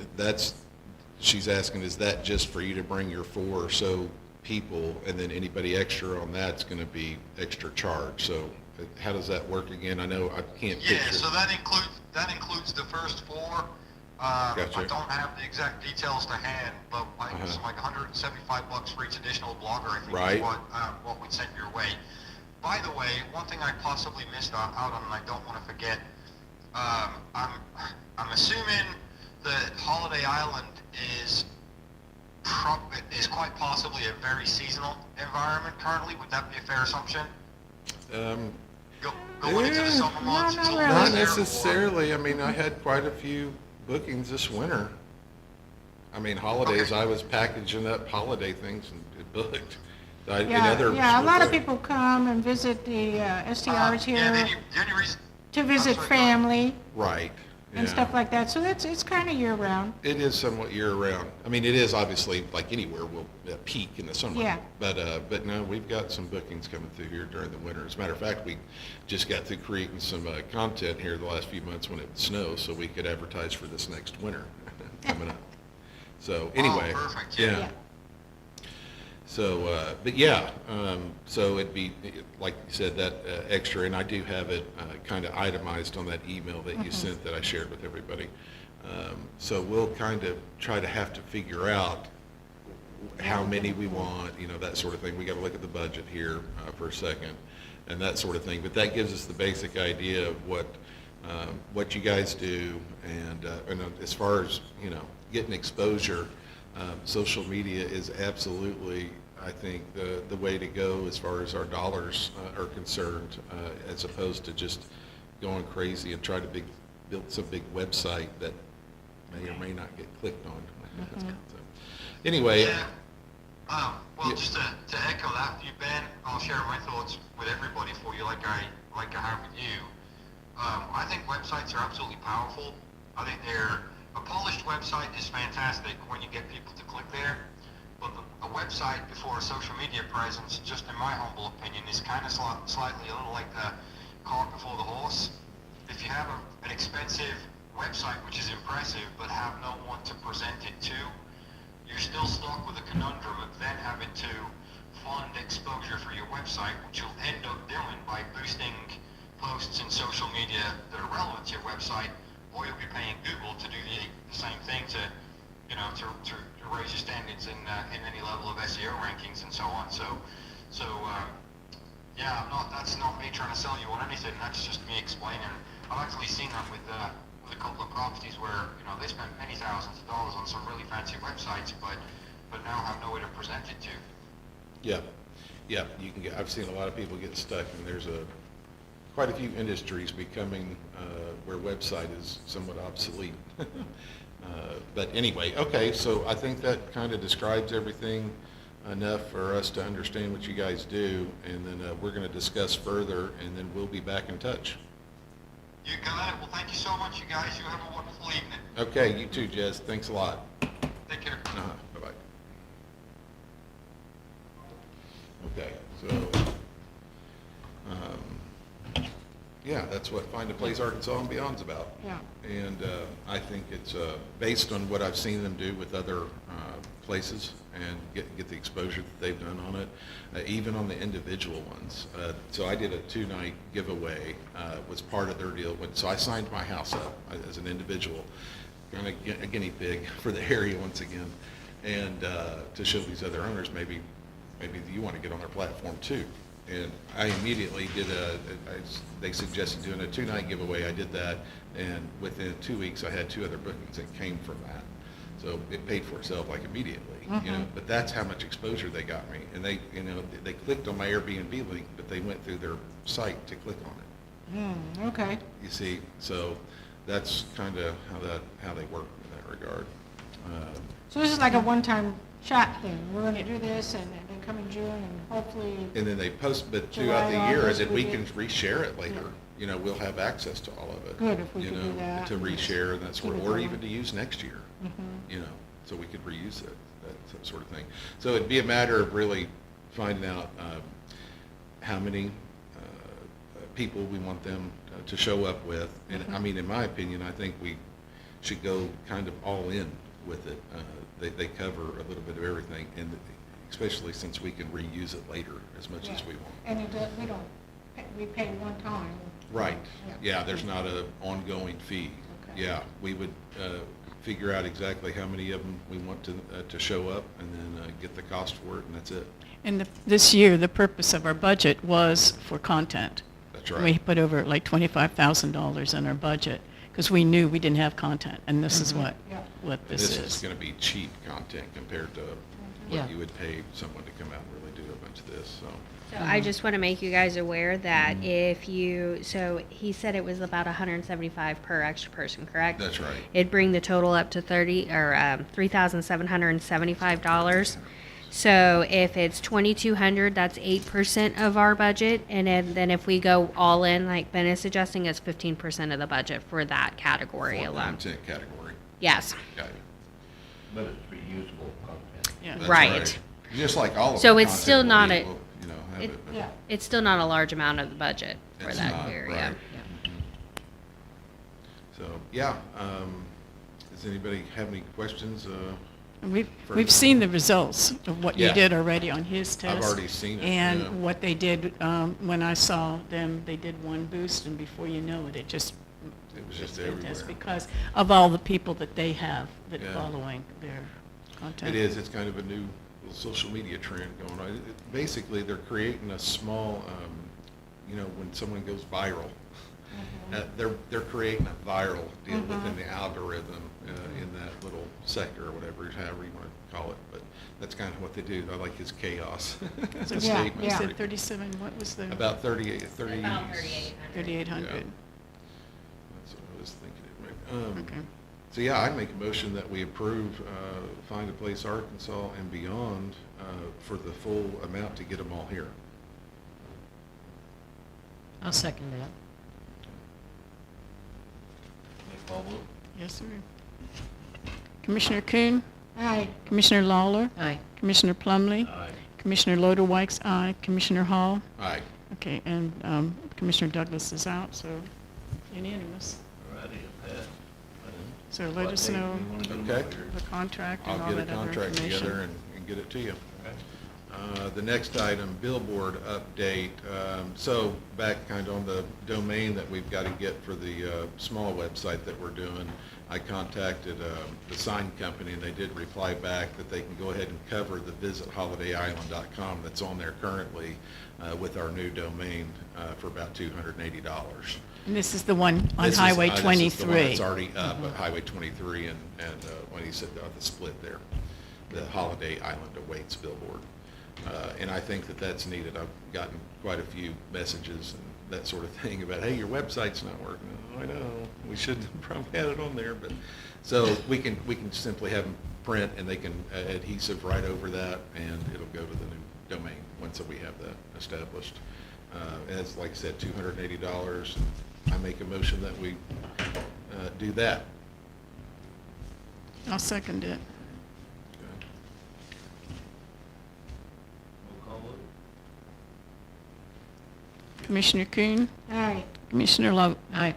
she's asking, is that just for you to bring your 4 or so people, and then anybody extra on that's going to be extra charge? So how does that work again? I know I can't picture. Yeah, so that includes the first 4. Gotcha. I don't have the exact details to hand, but it's like $175 for each additional blogger, I think Right. is what we'd send your way. By the way, one thing I possibly missed out on, and I don't want to forget, I'm assuming that Holiday Island is quite possibly a very seasonal environment currently. Would that be a fair assumption? Going into the summer months, it's a little Not busier, or- necessarily. I mean, I had quite a few bookings this winter. I mean, holidays, Okay. I was packaging up holiday things and it booked. In Yeah, other- a lot of people come and visit the STRs Yeah, here the only reason. to visit sorry, go ahead. family Right. and yeah. stuff like that. So it's kind of year-round. It is somewhat year-round. I mean, it is obviously, like anywhere, will peak in the summer. Yeah. But no, we've got some bookings coming through here during the winter. As a matter of fact, we just got through creating some content here the last few months when it snowed, so we could advertise for this next winter coming up. So anyway. perfect, Yeah. yeah. So, but yeah, so it'd be, like you said, that extra, and I do have it kind of itemized on that email that you sent that I shared with everybody. So we'll kind of try to have to figure out how many we want, you know, that sort of thing. We got to look at the budget here for a second and that sort of thing. But that gives us the basic idea of what you guys do, and as far as, you know, getting exposure, social media is absolutely, I think, the way to go as far as our dollars are concerned, as opposed to just going crazy and trying to build some big website that may or may not get clicked on. So, anyway. Yeah. Well, Yeah. just to echo that for you, Ben, I'll share my thoughts with everybody for you, like I have with you. I think websites are absolutely powerful. I think a polished website is fantastic when you get people to click there. But a website before a social media presence, just in my humble opinion, is kind of slightly a little like the cart before the horse. If you have an expensive website which is impressive but have no one to present it to, you're still stuck with a conundrum of then having to fund exposure for your website, which you'll end up doing by boosting posts in social media that are relevant to your website, or you'll be paying Google to do the same thing to raise your standards in any level of SEO rankings and so on. So yeah, that's not me trying to sell you on anything. That's just me explaining. I've actually seen that with a couple of properties where, you know, they spent many thousands of dollars on some really fancy websites, but now have no way to present it to. Yeah, you can get, I've seen a lot of people get stuck, and there's quite a few industries becoming where website is somewhat obsolete. But anyway, okay, so I think that kind of describes everything enough for us to understand what you guys do, and then we're going to discuss further, and then we'll be back in touch. You got it. Well, thank you so much, you guys. You have a wonderful evening. Okay, you too, Jez. Thanks a lot. Take care. Bye-bye. Okay, so, yeah, that's what Find a Place Arkansas and Beyond's about. Yeah. And I think it's based on what I've seen them do with other places and get the exposure that they've done on it, even on the individual ones. So I did a 2-night giveaway, was part of their deal. So I signed my house up as an individual, kind of a guinea pig for the area once again, and to show these other owners maybe you want to get on their platform too. And I immediately they suggested doing a 2-night giveaway. I did that, and within 2 weeks I had 2 other bookings that came from that. So it paid for itself like immediately, you know, but that's how much exposure they got me. And they, you know, they clicked on my Airbnb link, but they went through their site to click on it. Okay. You see, so that's kind of how they work in that regard. So this is like a one-time shot thing. We're going to do this, and then come in June, and hopefully, And then they post, but July, throughout the year, August, and then we we can get- reshare it later. Yeah. You know, we'll have access to all of it. Good if we you could know, do that. to reshare and that sort Keep of, it or going. even to use next year. You know, so we could reuse it, that sort of thing. So it'd be a matter of really finding out how many people we want them to show up with. And I mean, in my opinion, I think we should go kind of all in with it. They cover a little bit of everything, and especially since we can reuse it later as much as we want. And we pay one time. Right, yeah, there's not a ongoing fee. Okay. Yeah, we would figure out exactly how many of them we want to show up, and then get the cost for it, and that's it. And this year, the purpose of our budget was for content. That's right. We put over like $25,000 in our budget because we knew we didn't have content, and this is what Yeah. And this this is. is gonna be cheap content compared to Yeah. what you would pay someone to come out and really do a bunch of this, so. So I just want to make you guys aware that so he said it was about 175 per extra person, correct? That's right. It'd bring the total up to $3,775. So if it's 2,200, that's 8% of our budget, and then if we go all in, like Ben is suggesting, it's 15% of the budget for that category For alone. content category. Yes. Got it. But it's reusable content. Yeah. That's Right. Just like all of So our it's content still will not be, a- we'll, you know, have it- it, but Yeah. It's still not a large amount of the budget for it's that not, area. right. So, yeah, does anybody have any questions We've seen the results of what you Yeah. did already on his test. I've already seen it, And yeah. what they did, when I saw them, they did one boost, and before you know it, It was just it's everywhere. fantastic because of all the people that they have that Yeah. following their content. It is, it's kind of a new little social media trend going on. Basically, they're creating a small, when someone goes viral, they're creating a viral deal within the algorithm in that little sector or whatever, however you want to call it. But that's kind of what they do. I like his chaos. So The Yeah, statement. You yeah. said 37, what was the? About 38, About 3,800. 3,800. That's what I was thinking. Okay. So yeah, I make a motion that we approve Find a Place Arkansas and Beyond for the full amount to get them all here. I'll second that. Roll call vote. Yes, sir. Commissioner Kuhn, Aye. Commissioner Lawler, Aye. Commissioner Plumley, Aye. Commissioner Lodewijk's aye, Commissioner Hall. Aye. Okay, and Commissioner Douglas is out, so unanimous. All righty, it passed. So let What us date know we wanna go Okay. with here? the contract I'll and all get a that other contract information. together and get it to you. Okay. The next item, billboard update. So back kind of on the domain that we've got to get for the small website that we're doing, I contacted the sign company and they did reply back that they can go ahead and cover the visitholiday.island.com that's on there currently with our new domain for about $280. And this is the one on This is- Highway this is the one 23. that's already up at Highway 23 and when he said the split there, the Holiday Island awaits billboard. And I think that that's needed. I've gotten quite a few messages and that sort of thing about, hey, your website's not working. Oh, I know, we should have probably had it on there, but, so we can simply have them print and they can adhesive right over that and it'll go to the new domain once we have that established. As like I said, $280. I make a motion that we do that. I'll second it. Roll call vote. Commissioner Kuhn, Aye. Commissioner Lowe, Aye.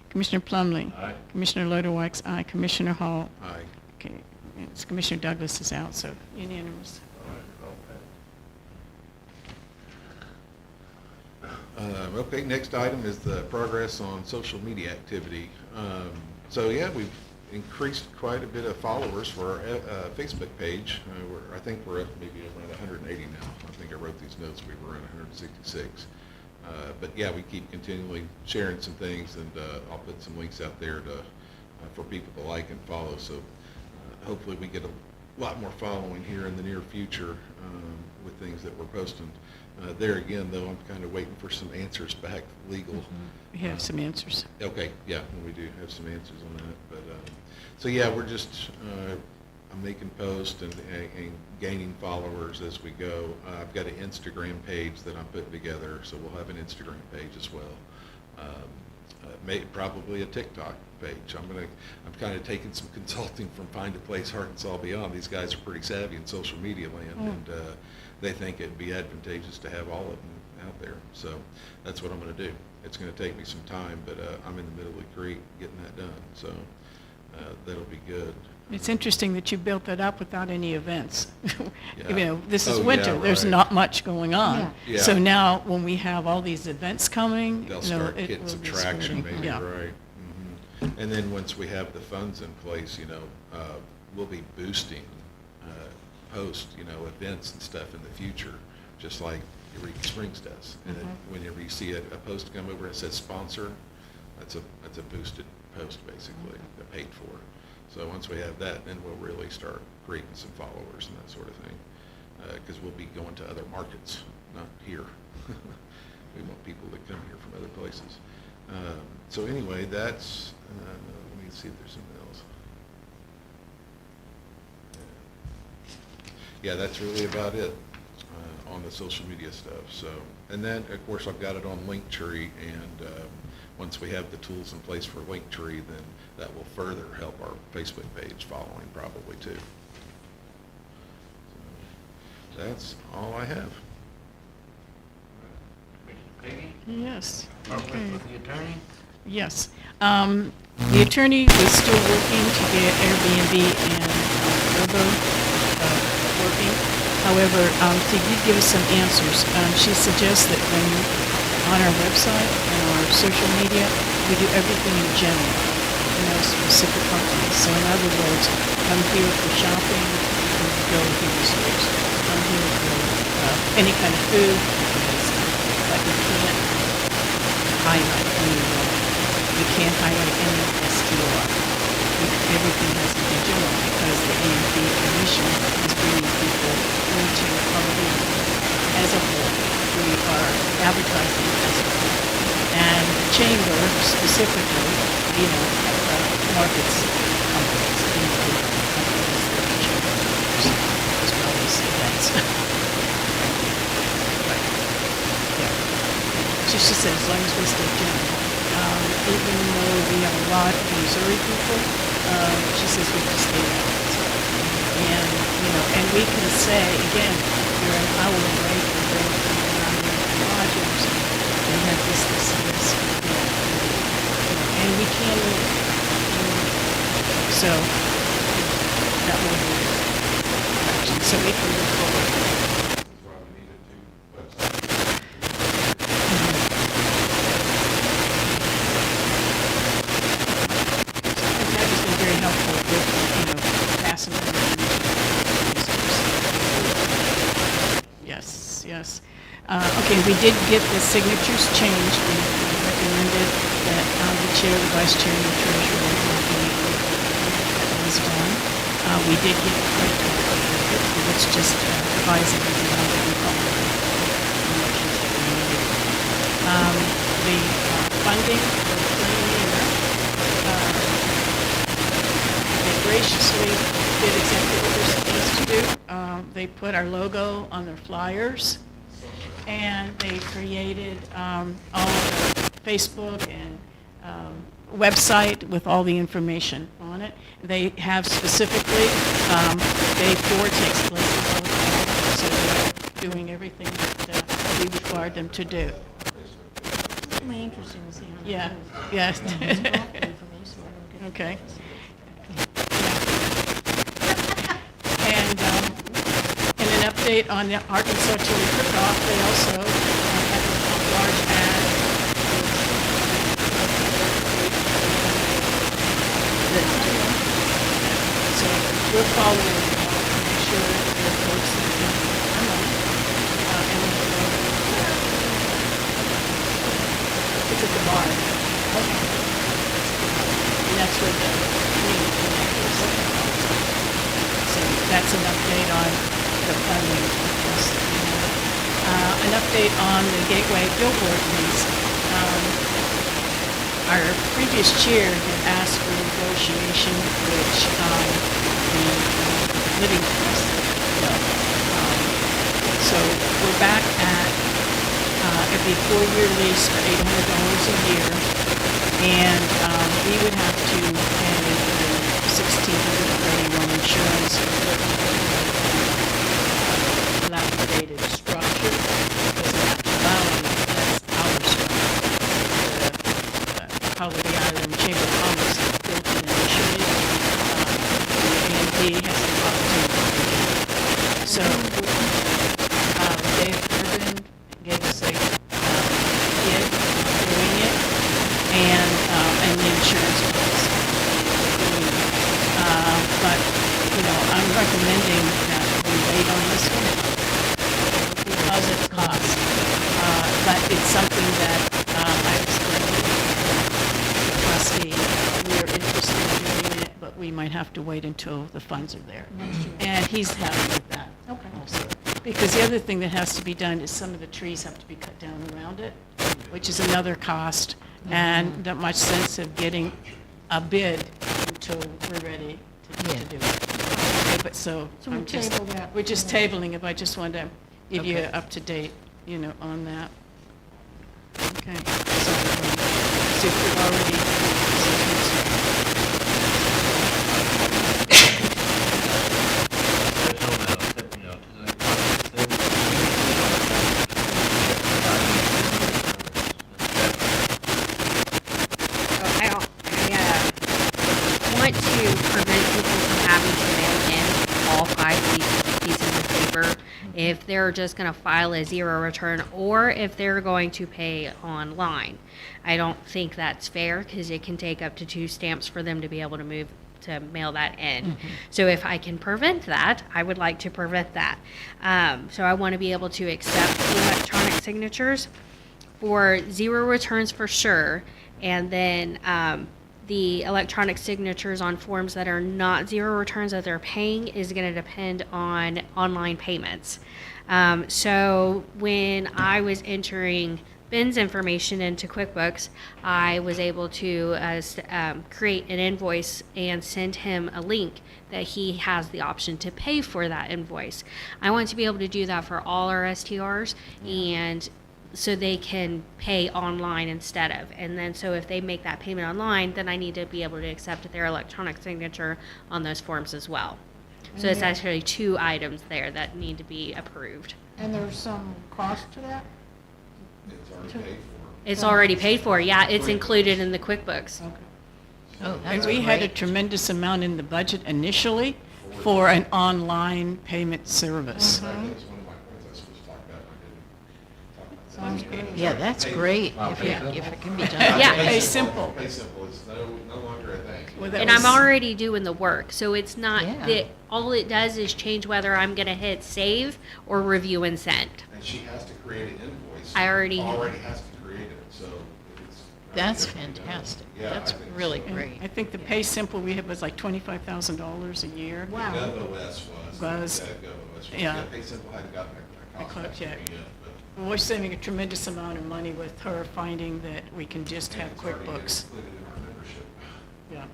Commissioner Plumley, Aye. Commissioner Lodewijk's aye, Commissioner Hall. Aye. Okay, it's Commissioner Douglas is out, so unanimous. All right, all Okay, next item is the progress on social media activity. So yeah, we've increased quite a bit of followers for our Facebook page. I think we're up maybe around 180 now. I think I wrote these notes, we were around 166. But yeah, we keep continually sharing some things and I'll put some links out there to for people to like and follow. So hopefully we get a lot more following here in the near future with things that we're posting. There again, though, I'm kind of waiting for some answers back, legal. We have some answers. Okay, yeah, we do have some answers on that, but, so yeah, we're just, I'm making posts and gaining followers as we go. I've got an Instagram page that I'm putting together, so we'll have an Instagram page as well. Probably a TikTok page. I'm kind of taking some consulting from Find a Place Arkansas Beyond. These guys are pretty savvy in social media land, and they think it'd be advantageous to have all of them out there. So that's what I'm going to do. It's going to take me some time, but I'm in the middle of the creek getting that done, so that'll be good. It's interesting that you built that up without any events. Yeah. You know, this is Oh, yeah, winter, there's right. not much going on. Yeah. So Yeah. now, when we have all these events coming, They'll you know, start it getting will some be traction, spring. maybe, Yeah. right? Mhm. And then once we have the funds in place, we'll be boosting post, events and stuff in the future, just like Eureka Springs does. And then whenever you see a post come over and it says sponsor, that's a boosted post, basically, that paid for. So once we have that, then we'll really start creating some followers and that sort of thing, because we'll be going to other markets, not here. We want people to come here from other places. So anyway, that's, let me see if there's something else. Yeah, that's really about it on the social media stuff. So, and then, of course, I've got it on Linktree, and once we have the tools in place for Linktree, then that will further help our Facebook page following probably too. So, that's all I have. Commissioner Peggy, Yes, progress okay. with the attorney? Yes. The attorney is still working to get Airbnb and Bravo working. However, she did give us some answers. She suggests that when on our website and our social media, we do everything in general, no specific companies. So in other words, I'm here for shopping, you can go here to stores. I'm here for any kind of food, but you can't highlight any one. You can't highlight any STR. Everything has to be general because the AMP Commission is bringing people into our region as a whole. We are advertising as a whole. And the chamber specifically, markets companies, including companies that the chamber members, as well as events. Right. Yeah. She said as long as we stay general. Even though we have a lot of Missouri people, she says we just stay out. And, and we can say, again, you're an hour away from Rogers, and have this, and we can't leave. So, that will be action, so we can move forward. That has been very helpful with, passing on Yes, yes. Okay, we did get the signatures changed. We recommended that the chair, the vice chair, and the treasurer that was done. We did get the credit card with it, but it's just advising everyone that we follow the motions that we made. The funding for the current year, they graciously did exactly what they're supposed to do. They put our logo on their flyers, and they created all of the Facebook and website with all the information on it. They have specifically, day 4 takes place in all the time, so they're doing everything that we required them to do. My interest in seeing. Yeah, yes. Okay. And an update on the Arkansas Chili Cook-Off, they also have a large ad. So we're following to make sure that folks that come on. It's at the bar. And that's where the community connectors are. So that's an update on the funding. An update on the Gateway billboard lease. Our previous chair had asked for negotiation, which the living trust. So we're back at every 4-year lease for $800 a year, and we would have to pay $1,631 insurance, dilapidated structure, because that's our structure. Holiday Island Chamber of Commerce built it initially, and he has the opportunity. So, Dave Urban gave us a bid doing it, and the insurance was doing it. But, I'm recommending that we wait on this one because of the cost. But it's something that I explained to the trustee. We are interested in doing it, but we might have to wait until the funds are there. And he's happy with that. Okay. Also. Because the other thing that has to be done is some of the trees have to be cut down around it, which is another cost, and not much sense of getting a bid until we're ready to do it. Okay, but So we'll I'm just, table that. we're just tabling it, but I just wanted to give you up to date, on that. Okay. So, see if we've already. I want to prevent people from having to mail in if they're just going to file a zero return or if they're going to pay online. I don't think that's fair because it can take up to 2 stamps for them to be able to mail that in. So if I can prevent that, I would like to prevent that. So I want to be able to accept electronic signatures for zero returns for sure, and then the electronic signatures on forms that are not zero returns that they're paying is going to depend on online payments. So when I was entering Ben's information into QuickBooks, I was able to create an invoice and send him a link that he has the option to pay for that invoice. I want to be able to do that for all our STRs, and so they can pay online instead of. And then so if they make that payment online, then I need to be able to accept their electronic signature on those forms as well. So it's actually 2 items there that need to be approved. And there's some cost to that? It's already paid for. It's already paid for, yeah, it's included in the QuickBooks. Okay. Oh, And that's we had a great. tremendous amount in the budget initially for an online payment service. In fact, that was one of my points I was supposed to talk about, and I didn't talk about that. Sounds great. Yeah, that's great if it can be done. Yeah. Pay simple. Pay simple is no longer a thing. Well, that And I'm was- already doing the work, so it's not Yeah. that, all it does is change whether I'm gonna hit save or review and send. And she has to create an invoice. I already- has to create it, so it's. That's fantastic. Yeah, I That's think so. really And great. I think the pay simple we had was like $25,000 a year. Wow. GovOS Was. GovOS. Yeah. Pay simple hadn't gotten a cost cost, yeah. estimate yet, but We're saving a tremendous amount of money with her finding that we can just have it's already QuickBooks. included in our membership. Yeah. So,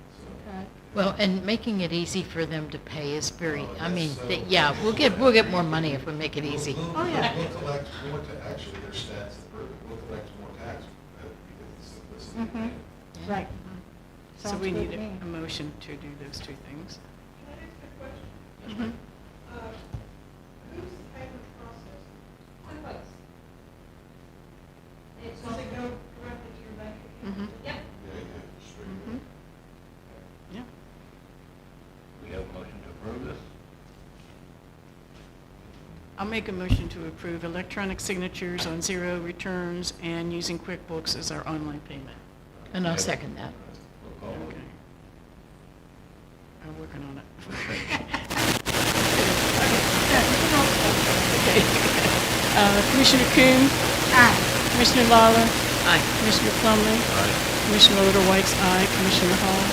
Okay. Well, and making it easy for them to pay is very, I mean, yeah, we'll get more money if we make it easy. Oh, yeah. We'll collect more, actually, there's stats that prove it. We'll collect more tax because of the simplicity of payment. Right. So Sounds we good need to me. a motion to do those 2 things. Can I ask a question? Who's the payment process? QuickBooks. Does it go directly to your bank account? Mhm. Yep. Yeah, yeah, straight. Mhm. Yeah. We have a motion to approve this? I'll make a motion to approve electronic signatures on zero returns and using QuickBooks as our online payment. And I'll second that. Roll call. Okay. I'm working on it. Okay. Commissioner Kuhn? Aye. Commissioner Lawler? Aye. Commissioner Plumley? Commissioner Littlewide's aye. Commissioner Hall?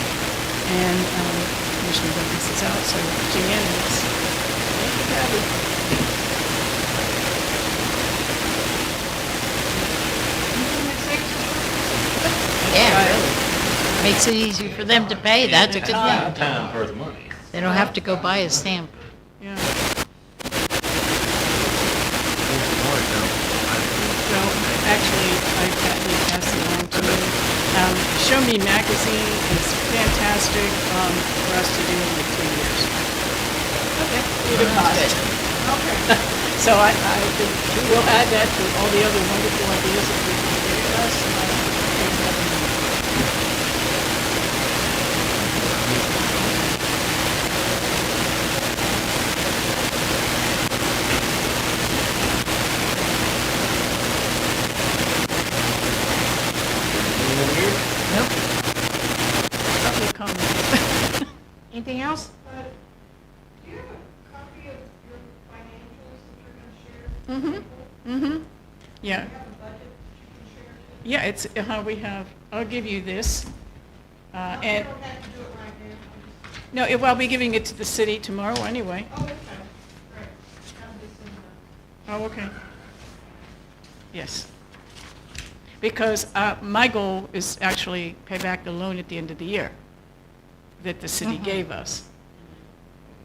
And Commissioner Douglas is out, so it's unanimous. Yeah, really. Makes it easy for them to pay, that's a good thing. Time for the money. They don't have to go buy a stamp. Yeah. More time. Well, actually, I passed it on to you. Show Me Magazine is fantastic for us to do in like 3 years. Okay. Okay. So I think we'll add that to all the other wonderful ideas that we can give us. And I think that- Nope. Public comment. Anything else? Do you have a copy of your financials that you're gonna share? Mm-hmm. Yeah. Do you have a budget that you can share? Yeah, it's, we have, I'll give you this. You And, don't have to do it right now. no, I'll be giving it to the city tomorrow anyway. Oh, okay, great. I'm just in the. Oh, okay. Yes. Because my goal is actually pay back the loan at the end of the year that the city gave us.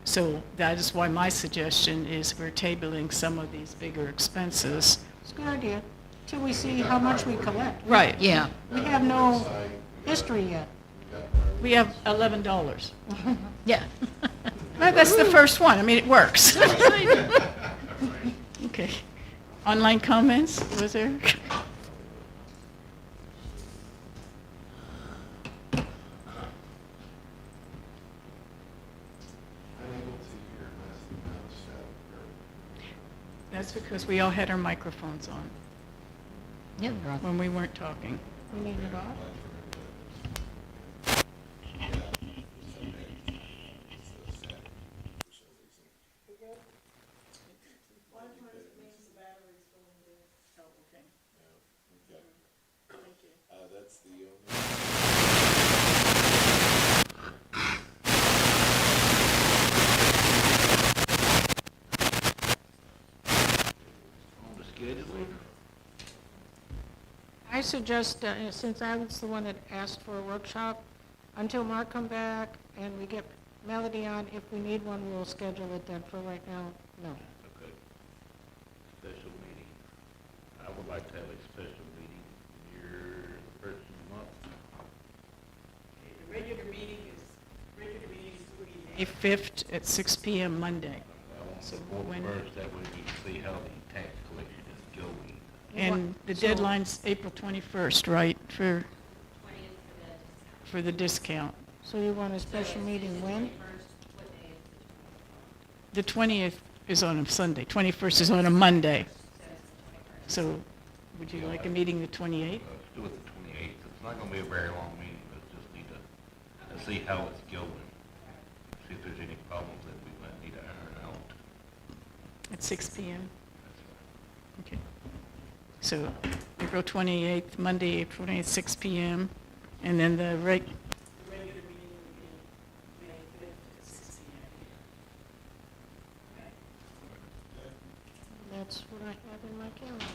So that is why my suggestion is we're tabling some of these bigger expenses. It's a good idea, till we see how much we collect. Right. Yeah, We have no history yet. We have $11. yeah. Well, that's the first one. I mean, it works. Okay. Online comments, was there? Unable to hear massive amount of static. That's because we all had our microphones on Yeah, they're on. when we weren't talking. We need it off. That's the only. On the scheduling, I suggest, since I was the one that asked for a workshop, until Mark come back and we get Melody on, if we need one, we'll schedule it then. For right now, no. okay. Special meeting. I would like to have a special meeting here the first of the month. The regular meeting is May 5th at 6 PM Monday. So when- First, that way we can see how the tax collection is going. And the So- deadline's April 21st, right, for the discount? So you want a special meeting when? The 20th is on a Sunday, 21st is on a Monday. So would you like a meeting the 28th? Let's do it the 28th. It's not going to be a very long meeting, but just need to see how it's going. See if there's any problems that we might need to iron out. At 6 PM? Okay. So April 28th, Monday, April 28th, 6 PM, and then the regular meeting would be May 5th at 6 PM. That's what I have in my calendar.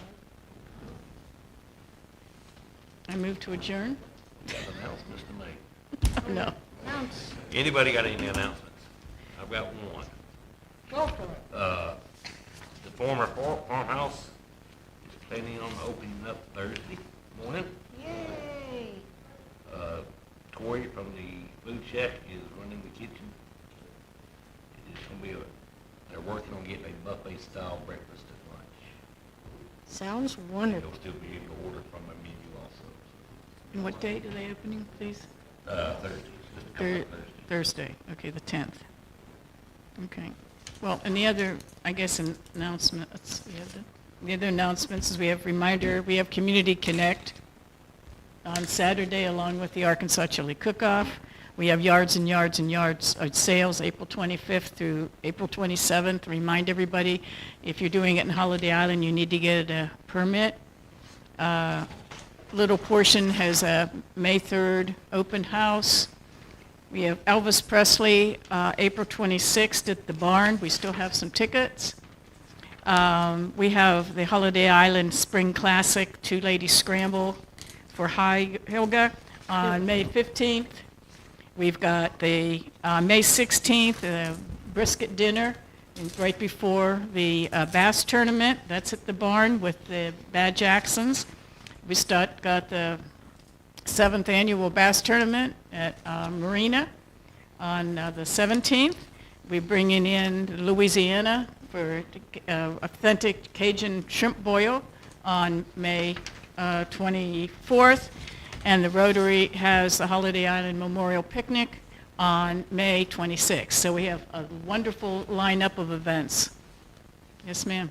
I move to adjourn? Got announcements to make. No. Announce. Anybody got any announcements? I've got one. Go for it. The former farmhouse is planning on opening up Thursday morning. Yay! Tori from the food shack is running the kitchen. It's gonna be they're working on getting a buffet style breakfast and lunch. Sounds You'll wonderful. still be able to order from a menu also. And what date are they opening, please? Thursday, just a couple of Thursdays. Thursday, okay, the 10th. Okay. Well, and the other, I guess, announcements, the other announcements is we have reminder, we have Community Connect on Saturday along with the Arkansas Chili Cook-Off. We have Yards and Yards and Yards sales April 25th through April 27th. Remind everybody, if you're doing it in Holiday Island, you need to get a permit. Little Portion has a May 3rd open house. We have Elvis Presley, April 26th at the barn. We still have some tickets. We have the Holiday Island Spring Classic, Two-Lady Scramble for High Hilga on May 15th. We've got the May 16th, brisket dinner right before the bass tournament. That's at the barn with the Bad Jacksons. We got the 7th annual bass tournament at Marina on the 17th. We're bringing in Louisiana for authentic Cajun shrimp boil on May 24th. And the Rotary has the Holiday Island Memorial Picnic on May 26th. So we have a wonderful lineup of events. Yes, ma'am.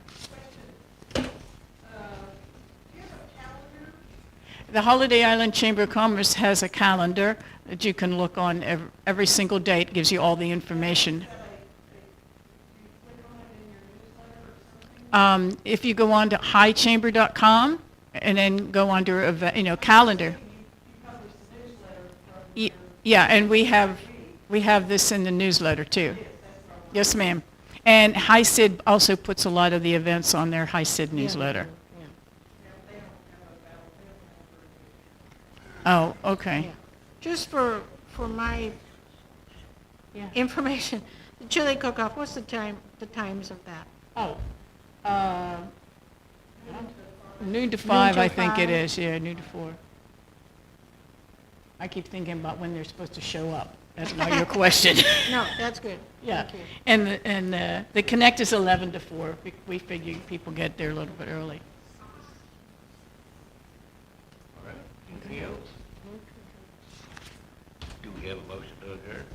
The Holiday Island Chamber of Commerce has a calendar that you can look on every single day. It gives you all the information. If you go on to highchamber.com and then go under calendar. Yeah, and we have this in the newsletter too. Yes, ma'am. And HICID also puts a lot of the events on their HICID newsletter. Oh, okay. Yeah. Just for my information, the chili cook-off, what's the times of that? Oh, noon to 5, to I think it 5. is. Yeah, noon to 4. I keep thinking about when they're supposed to show up. That's not your question. No, that's good. Yeah, Thank you. and the Connect is 11 to 4. We figure people get there a little bit early. All right, anything else? Do we have a motion to adjourn?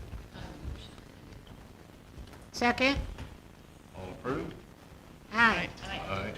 Second? All approved? Aye. Aye.